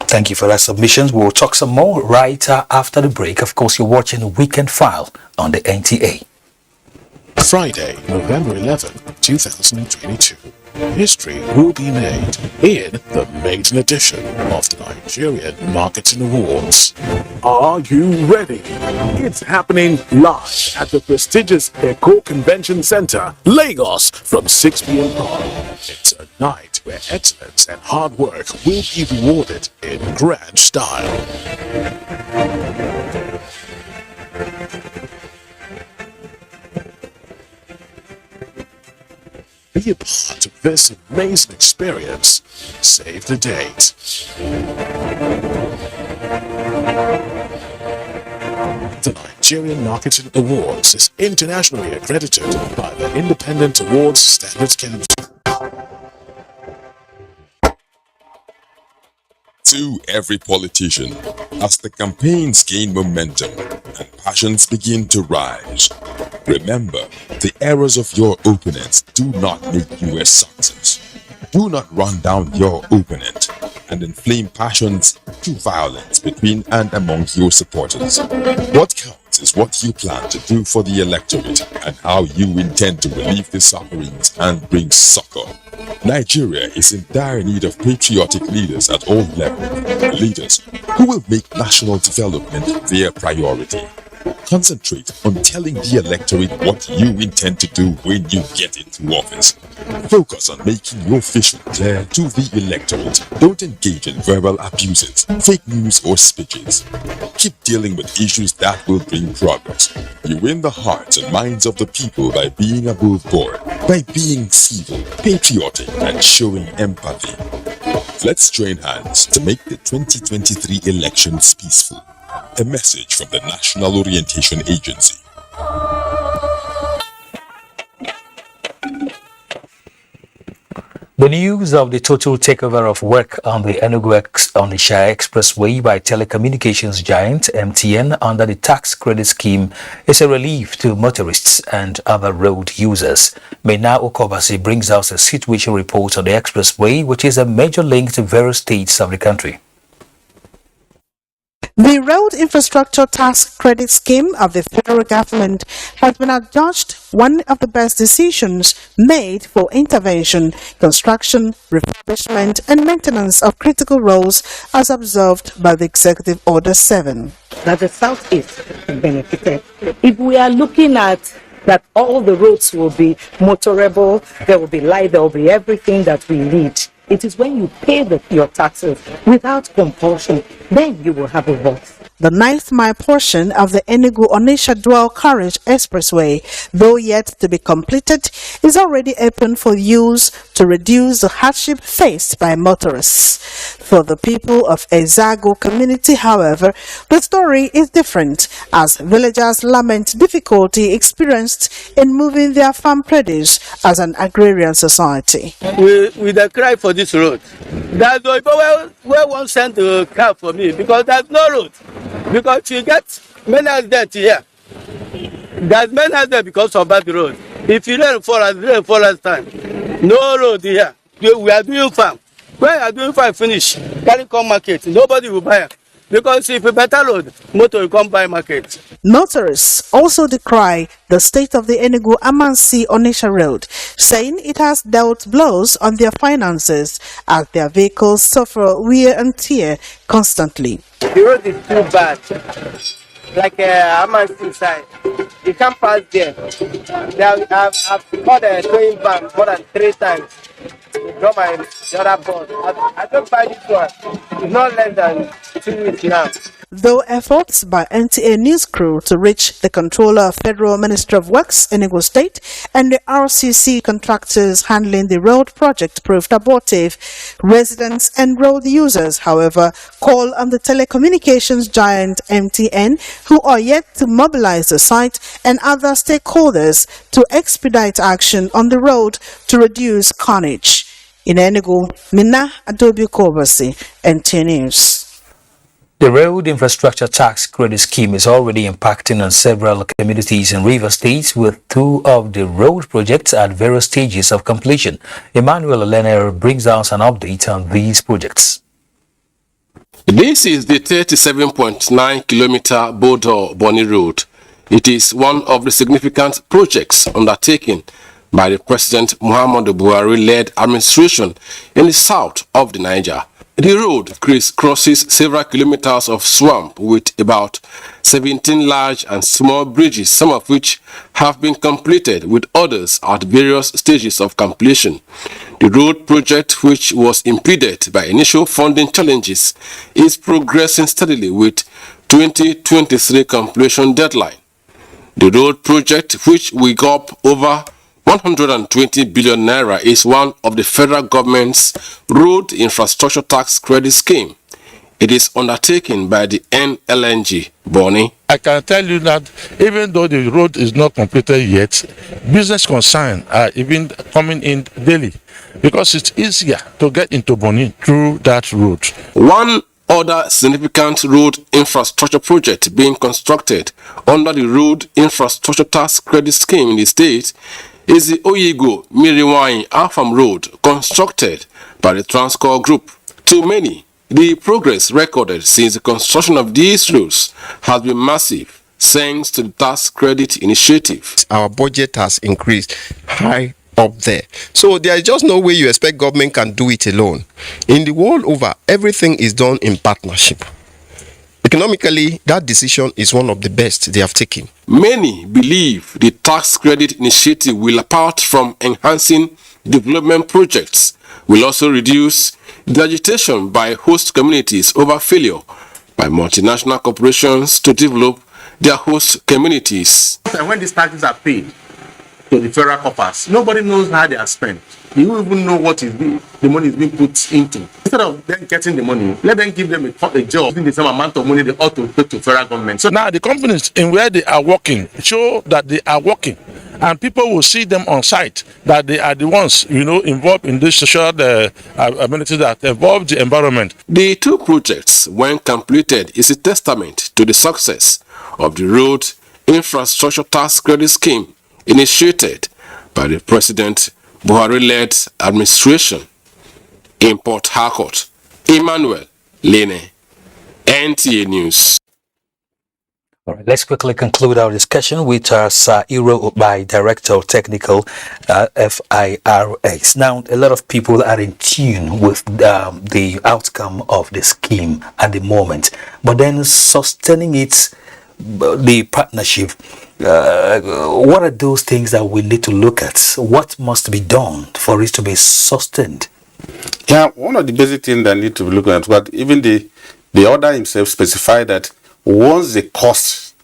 Thank you for that submissions. We'll talk some more right after the break. Of course, you're watching Weekend File on the NTA. Friday, November 11, 2022. History will be made in the maiden edition of the Nigerian Marketing Awards. Are you ready? It's happening live at the prestigious Eco Convention Center, Lagos, from 6 p.m. It's a night where excellence and hard work will be rewarded in grand style. Be a part of this amazing experience. Save the date. The Nigerian Marketing Awards is internationally accredited by the Independent Awards Standards Council. To every politician, as the campaigns gain momentum and passions begin to rise, remember, the errors of your opponents do not make you a success. Do not run down your opponent and inflame passions through violence between and among your supporters. What counts is what you plan to do for the electorate and how you intend to relieve the sufferings and bring succor. Nigeria is in dire need of patriotic leaders at all levels, leaders who will make national development their priority. Concentrate on telling the electorate what you intend to do when you get into office. Focus on making your vision clear to the electorate. Don't engage in verbal abuses, fake news or speeches. Keep dealing with issues that will bring progress. You win the hearts and minds of the people by being above board, by being civil, patriotic, and showing empathy. Let's join hands to make the 2023 elections peaceful. A message from the National Orientation Agency. The news of the total takeover of work on the Enugu-Onitsha Expressway by telecommunications giant MTN under the tax credit scheme is a relief to motorists and other road users. Mena Okobasi brings us a situation report on the expressway, which is a major link to various states of the country. The Road Infrastructure Tax Credit Scheme of the federal government has been adjudged one of the best decisions made for intervention, construction, refurbishment and maintenance of critical roads as observed by the Executive Order 7. That the Southeast benefited. If we are looking at that all the roads will be motorable, there will be light, there will be everything that we need. It is when you pay your taxes without compulsion, then you will have a voice. The 9th mile portion of the Enugu-Onitsha Dual Carriage Expressway, though yet to be completed, is already open for use to reduce the hardship faced by motorists. For the people of Ezago community, however, the story is different, as villagers lament difficulty experienced in moving their farm produce as an agrarian society. We cry for this road. There's no people where one sent a car for me because there's no road. Because you get many accidents here. There's many accidents because of bad road. If you rain forest time, no road here. We are doing farm. When you are doing farm finish, carry come market, nobody will buy it. Because if a better road, motor will come buy market. Motorists also decry the state of the Enugu-Amansi-Onitsha road, saying it has dealt blows on their finances as their vehicles suffer wear and tear constantly. The road is too bad. Like Amansi side, you can't pass there. I've called a towing bank more than 3 times. They draw the other board. I don't buy this one. It's not less than 2 weeks now. Though efforts by NTA news crew to reach the controller of Federal Ministry of Works, Enugu State, and the RCC contractors handling the road project proved abortive, residents and road users, however, call on the telecommunications giant MTN, who are yet to mobilize the site and other stakeholders to expedite action on the road to reduce carnage. In Enugu, Mina Adobe Kobasi, NTA News. The Road Infrastructure Tax Credit Scheme is already impacting on several communities in Rivers State, with 2 of the road projects at various stages of completion. Emmanuel Lener brings us an update on these projects. This is the 37.9 kilometer Bodo-Boni Road. It is one of the significant projects undertaken by the President Muhammadu Buhari-led administration in the south of the Niger. The road crosses several kilometers of swamp with about 17 large and small bridges, some of which have been completed, with others at various stages of completion. The road project, which was impeded by initial funding challenges, is progressing steadily with 2023 completion deadline. The road project, which will go up over 120 billion naira, is one of the federal government's road infrastructure tax credit scheme. It is undertaken by the NLNG, Bonny. I can tell you that even though the road is not completed yet, business concerns are even coming in daily because it's easier to get into Bonny through that road. One other significant road infrastructure project being constructed under the road infrastructure tax credit scheme in the state is the Oyego Miriwai Afam Road, constructed by the Transcorp Group. To many, the progress recorded since the construction of these roads has been massive, thanks to the tax credit initiative. Our budget has increased high up there. So there is just no way you expect government can do it alone. In the world over, everything is done in partnership. Economically, that decision is one of the best they have taken. Many believe the tax credit initiative will, apart from enhancing development projects, will also reduce the agitation by host communities over failure by multinational corporations to develop their host communities. When these taxes are paid to the federal coffers, nobody knows how they are spent. You don't even know what is the money is being put into. Instead of them getting the money, let them give them a job in the same amount of money they ought to pay to federal government. So now the companies in where they are working show that they are working, and people will see them on site that they are the ones, involved in this social amenities that involve the environment. The 2 projects, when completed, is a testament to the success of the road infrastructure tax credit scheme initiated by the President Buhari-led administration. In Port Harcourt, Emmanuel Lene, NTA News. All right, let's quickly conclude our discussion with Sir Iro Obai, Director of Technical FIRX. Now, a lot of people are in tune with the outcome of the scheme at the moment, but then sustaining it, the partnership, what are those things that we need to look at? What must be done for it to be sustained? Yeah, one of the basic things that need to be looked at, but even the order himself specified that once the cost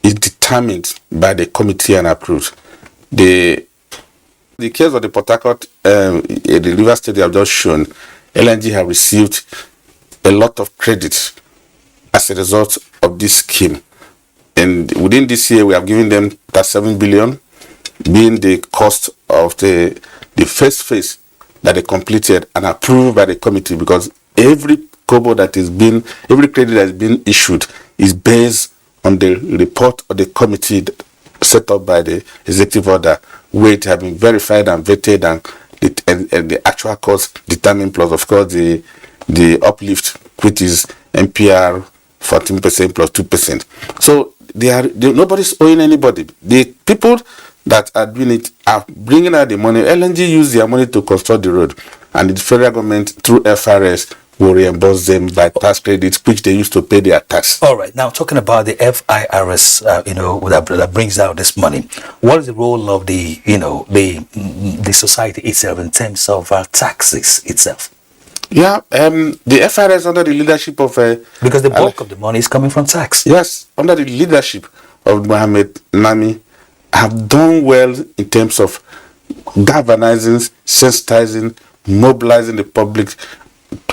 is determined by the committee and approved, the case of the Port Harcourt, the River State have just shown, LNG have received a lot of credit as a result of this scheme. And within this year, we have given them that 7 billion, being the cost of the first phase that they completed and approved by the committee, because every kobo that is being, every credit that is being issued is based on the report of the committee set up by the executive order, where it has been verified and vetted, and the actual cost determined, plus of course the uplift, which is NPR 14% plus 2%. So nobody's owing anybody. The people that are doing it are bringing out the money. LNG use their money to construct the road, and the federal government through FRS will reimburse them by tax credits, which they used to pay their tax. All right. Now, talking about the FIRS, that brings out this money. What is the role of the society itself in terms of taxes itself? Yeah, the FIRS under the leadership of because the bulk of the money is coming from tax. Yes, under the leadership of Mohamed Nami, have done well in terms of galvanizing, sensitizing, mobilizing the public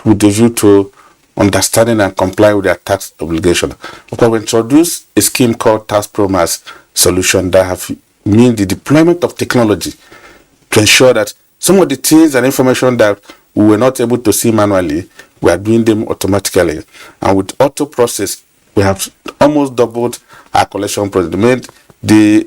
with the view to understanding and comply with their tax obligation. Because we introduced a scheme called Tax Promise Solution that have mean the deployment of technology to ensure that some of the things and information that we were not able to see manually, we are doing them automatically. And with auto process, we have almost doubled our collection process. The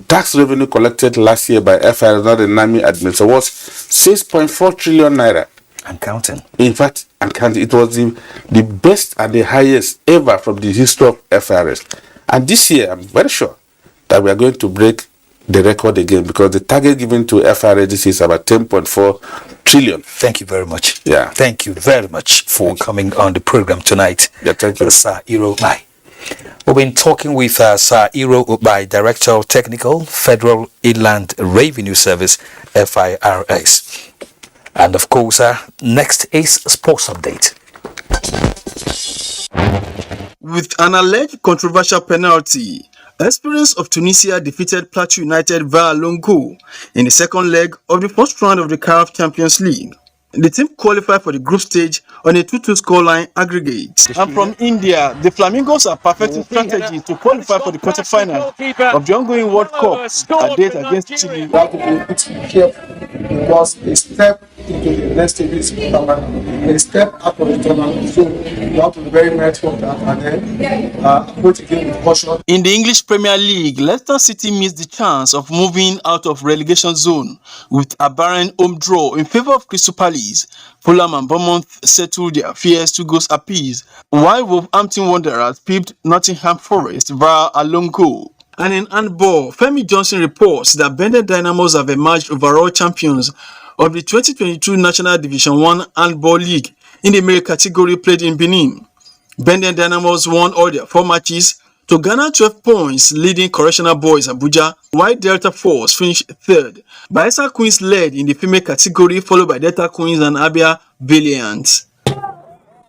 tax revenue collected last year by FIRS, not the NAMI administration, was 6.4 trillion naira. And counting. In fact, and counting. It was the best and the highest ever from the history of FIRS. And this year, I'm very sure that we are going to break the record again, because the target given to FIRS is about 10.4 trillion. Thank you very much. Yeah. Thank you very much for coming on the program tonight. Yeah, thank you. Sir Iro Ubai. We've been talking with Sir Iro Ubai, Director of Technical, Federal Inland Revenue Service, FIRS. And of course, next is Sports Update. With an alleged controversial penalty, Esperance of Tunisia defeated Plateau United via lone goal in the second leg of the first round of the CAF Champions League. The team qualified for the group stage on a 2-2 scoreline aggregate. And from India, the Flamingos are perfecting strategy to qualify for the quarterfinal of the ongoing World Cup at date against Chile. You have to be careful, because a step into the next stage is permanent. A step out of the tournament, so you have to be very mindful of that, and then approach again with caution. In the English Premier League, Leicester City missed the chance of moving out of relegation zone with a barren home draw in favour of Crystal Palace. Fulham and Bournemouth settled their affairs 2 goals apiece, while Wolverhampton Wanderers pipped Nottingham Forest via a lone goal. And in handball, Femi Johnson reports that Bendel Dynamos have emerged overall champions of the 2022 National Division 1 Handball League in the male category played in Benin. Bendel Dynamos won all their 4 matches to garner 12 points, leading Correctional Boys Abuja, while Delta Force finished third. Bayelsa Queens led in the female category, followed by Delta Queens and Abia Valiant.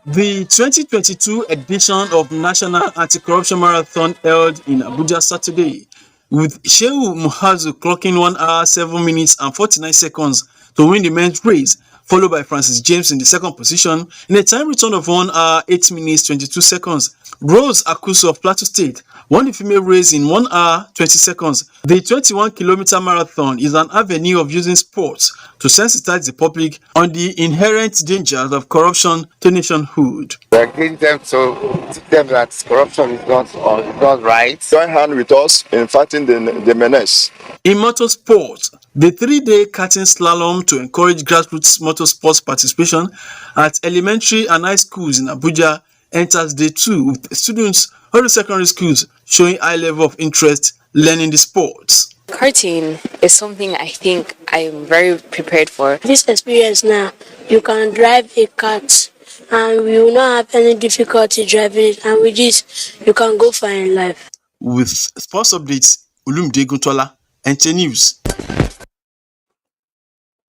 The 2022 edition of National Anti-Corruption Marathon held in Abuja Saturday, with Shehu Muhazu clocking 1 hour 7 minutes and 49 seconds to win the men's race, followed by Francis James in the second position in a time return of 1 hour 8 minutes 22 seconds. Rose Akusu of Plateau State won the female race in 1 hour 20 seconds. The 21-kilometer marathon is an avenue of using sports to sensitize the public on the inherent dangers of corruption to nationhood. We engage them to teach them that corruption is not right. Join hand with us in fighting the menace. In motorsport, the 3-day karting slalom to encourage grassroots motorsports participation at elementary and high schools in Abuja enters day 2, with students of the secondary schools showing high level of interest learning the sports. Karting is something I think I am very prepared for. This experience now, you can drive a kart and you will not have any difficulty driving it, and with this, you can go far in life. With sports updates, Olumide Guntola, NTA News.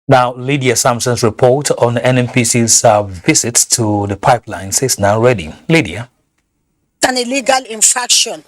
Now, Lydia Sampson's report on NNPC's visit to the pipelines is now ready. Lydia. an illegal infraction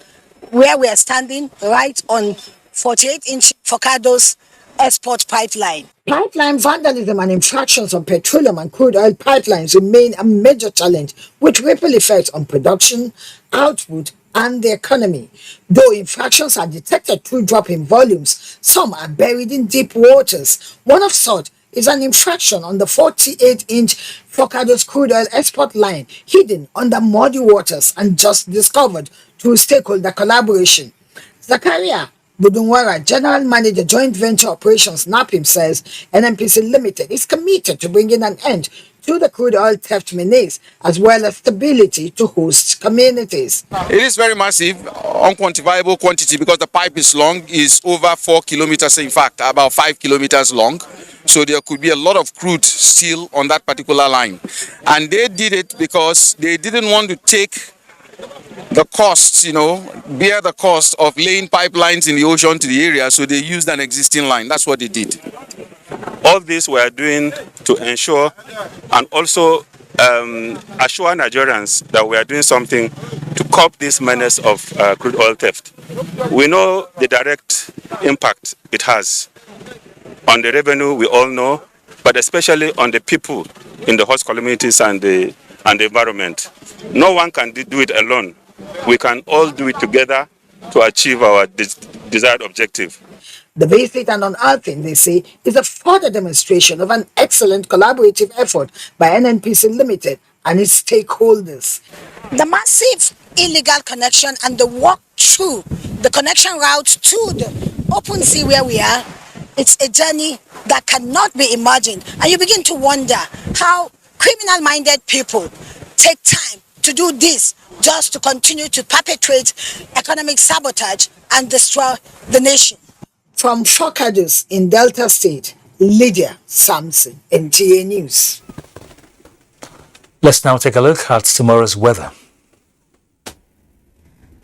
where we are standing right on 48-inch Focados export pipeline. Pipeline vandalism and infractions on petroleum and crude oil pipelines remain a major challenge with ripple effects on production, output, and the economy. Though infractions are detected through drop in volumes, some are buried in deep waters. One of such is an infraction on the 48-inch Focados crude oil export line hidden under muddy waters and just discovered through stakeholder collaboration. Zakaria Budunwara, General Manager, Joint Venture Operations, NAPIM, says NNPC Limited is committed to bringing an end to the crude oil theft menace, as well as stability to host communities. It is very massive, unquantifiable quantity because the pipe is long, is over 4 kilometers, in fact, about 5 kilometers long. So there could be a lot of crude still on that particular line. And they did it because they didn't want to take the costs, bear the cost of laying pipelines in the ocean to the area, so they used an existing line. That's what they did. All this we are doing to ensure and also assure Nigerians that we are doing something to curb this menace of crude oil theft. We know the direct impact it has on the revenue, we all know, but especially on the people in the host communities and the environment. No one can do it alone. We can all do it together to achieve our desired objective. The visit and unearthing, they say, is a further demonstration of an excellent collaborative effort by NNPC Limited and its stakeholders. The massive illegal connection and the walk through the connection route to the open sea where we are, it's a journey that cannot be imagined. And you begin to wonder how criminal-minded people take time to do this just to continue to perpetrate economic sabotage and destroy the nation. From Focados in Delta State, Lydia Sampson, NTA News. Let's now take a look at tomorrow's weather.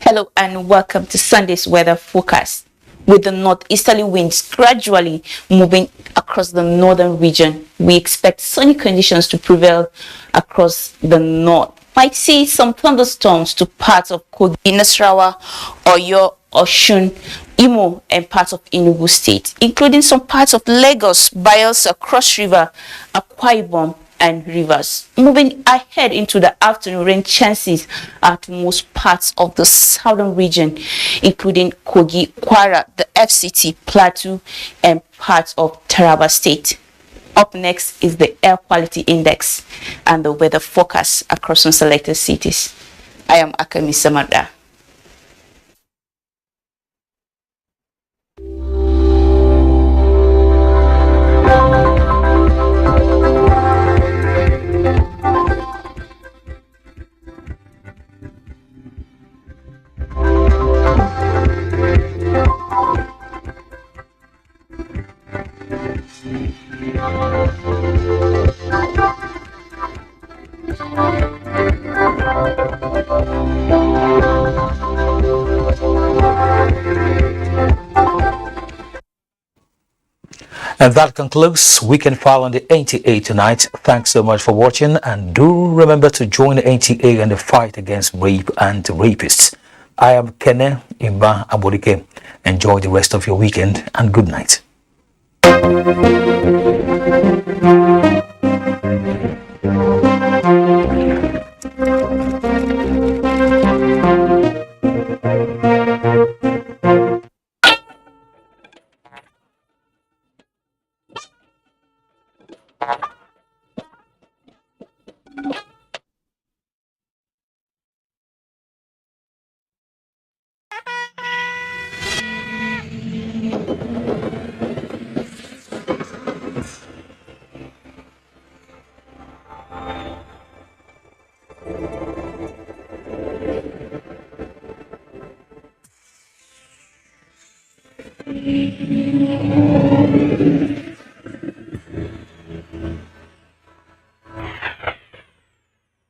Hello and welcome to Sunday's weather forecast. With the northeasterly winds gradually moving across the northern region, we expect sunny conditions to prevail across the north. Might see some thunderstorms to parts of Kogi, Nasarawa, Oyo, Osun, Imo, and parts of Enugu State, including some parts of Lagos, Bayelsa, Cross River, Akwa Ibom, and Rivers. Moving ahead into the afternoon, rain chances at most parts of the southern region, including Kogi, Kwara, the FCT, Plateau, and parts of Taraba State. Up next is the air quality index and the weather forecast across some selected cities. I am Akami Samada. And that concludes Weekend File on the NTA tonight. Thanks so much for watching, and do remember to join the NTA in the fight against rape and rapists. I am Kene Imba Abolike. Enjoy the rest of your weekend and good night.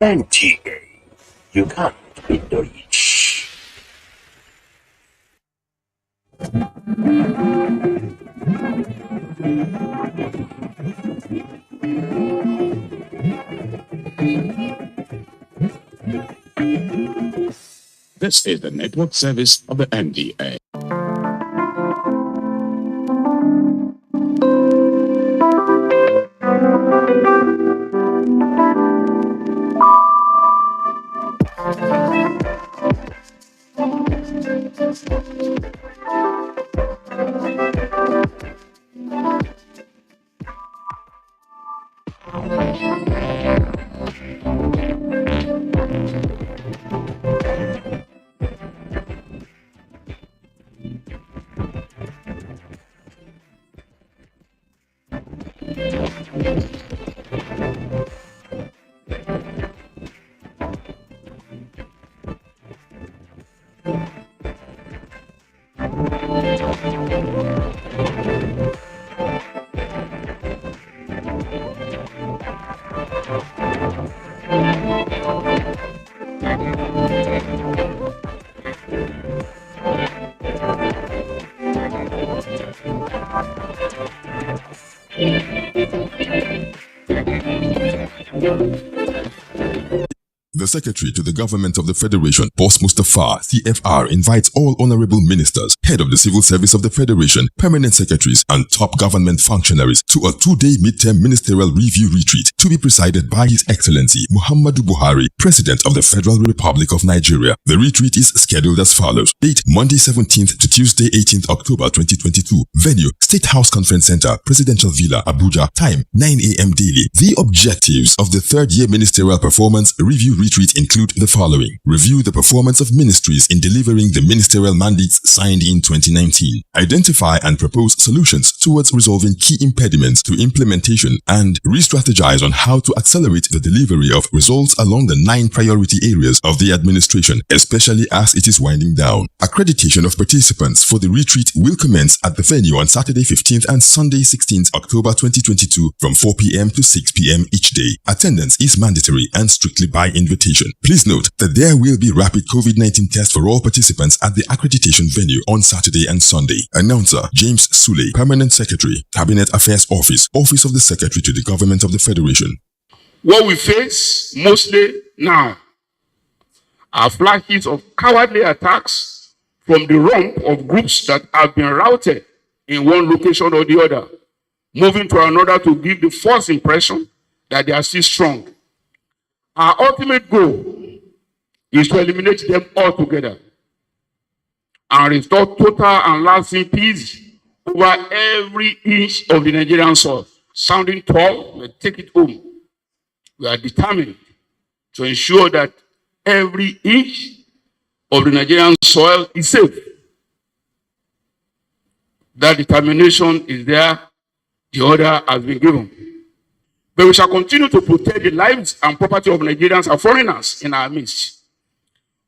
NTA, you can't beat the rich. This is the network service of the NTA. The Secretary to the Government of the Federation, Boss Mustafa, CFR, invites all honorable ministers, head of the Civil Service of the Federation, permanent secretaries, and top government functionaries to a 2-day midterm ministerial review retreat to be presided by His Excellency Muhammadu Buhari, President of the Federal Republic of Nigeria. The retreat is scheduled as follows. Date, Monday 17th to Tuesday 18th October 2022. Venue, State House Conference Center, Presidential Villa, Abuja. Time, 9 a.m. daily. The objectives of the third-year ministerial performance review retreat include the following. Review the performance of ministries in delivering the ministerial mandates signed in 2019. Identify and propose solutions towards resolving key impediments to implementation and re-strategize on how to accelerate the delivery of results along the 9 priority areas of the administration, especially as it is winding down. Accreditation of participants for the retreat will commence at the venue on Saturday 15th and Sunday 16th October 2022 from 4 p.m. to 6 p.m. each day. Attendance is mandatory and strictly by invitation. Please note that there will be rapid COVID-19 tests for all participants at the accreditation venue on Saturday and Sunday. Announcer James Sule, Permanent Secretary, Cabinet Affairs Office, Office of the Secretary to the Government of the Federation. What we face mostly now are flashes of cowardly attacks from the rump of groups that have been routed in one location or the other, moving to another to give the false impression that they are still strong. Our ultimate goal is to eliminate them altogether and restore total and lasting peace over every inch of the Nigerian soil. Sounding tall, we take it home. We are determined to ensure that every inch of the Nigerian soil is safe. That determination is there. The order has been given. But we shall continue to protect the lives and property of Nigerians and foreigners in our midst.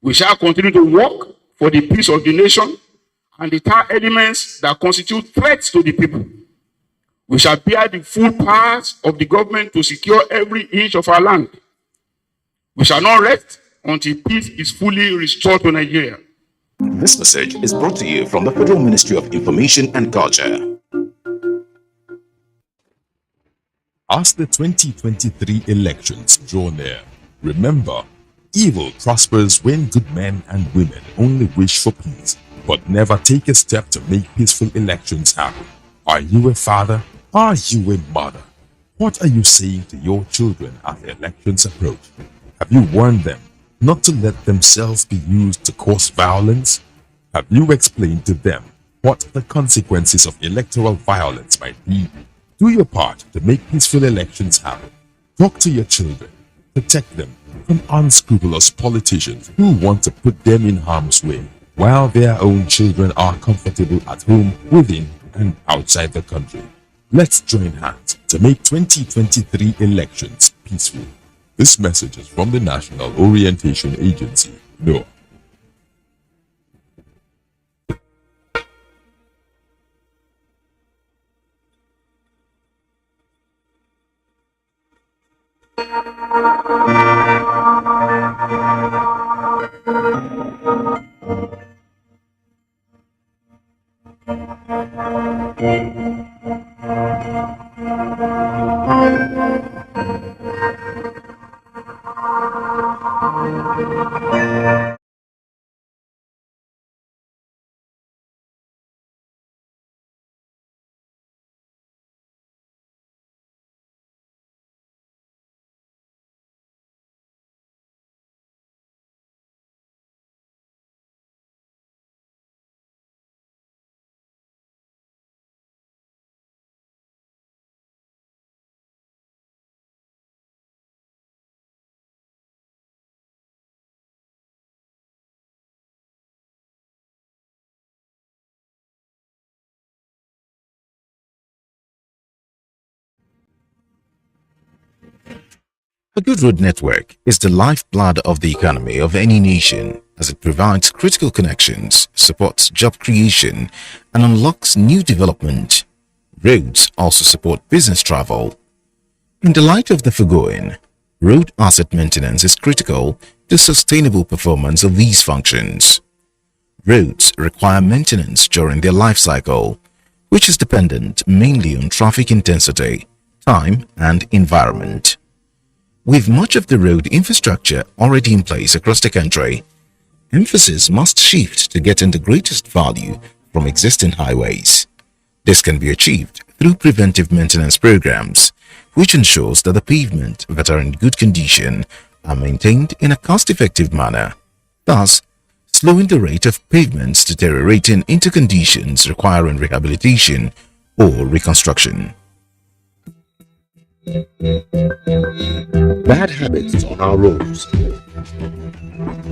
We shall continue to work for the peace of the nation and deter elements that constitute threats to the people. We shall bear the full powers of the government to secure every inch of our land. We shall not rest until peace is fully restored to Nigeria. This message is brought to you from the Federal Ministry of Information and Culture. As the 2023 elections draw near, remember, evil prospers when good men and women only wish for peace, but never take a step to make peaceful elections happen. Are you a father? Are you a mother? What are you saying to your children as the elections approach? Have you warned them not to let themselves be used to cause violence? Have you explained to them what the consequences of electoral violence might be? Do your part to make peaceful elections happen. Talk to your children. Protect them from unscrupulous politicians who want to put them in harm's way, while their own children are comfortable at home, within and outside the country. Let's join hands to make 2023 elections peaceful. This message is from the National Orientation Agency, NOAA. A good road network is the lifeblood of the economy of any nation, as it provides critical connections, supports job creation, and unlocks new development. Roads also support business travel. In the light of the foregoing, road asset maintenance is critical to sustainable performance of these functions. Roads require maintenance during their life cycle, which is dependent mainly on traffic intensity, time, and environment. With much of the road infrastructure already in place across the country, emphasis must shift to getting the greatest value from existing highways. This can be achieved through preventive maintenance programs, which ensures that the pavement that are in good condition are maintained in a cost-effective manner, thus slowing the rate of pavements deteriorating into conditions requiring rehabilitation or reconstruction. Bad habits on our roads.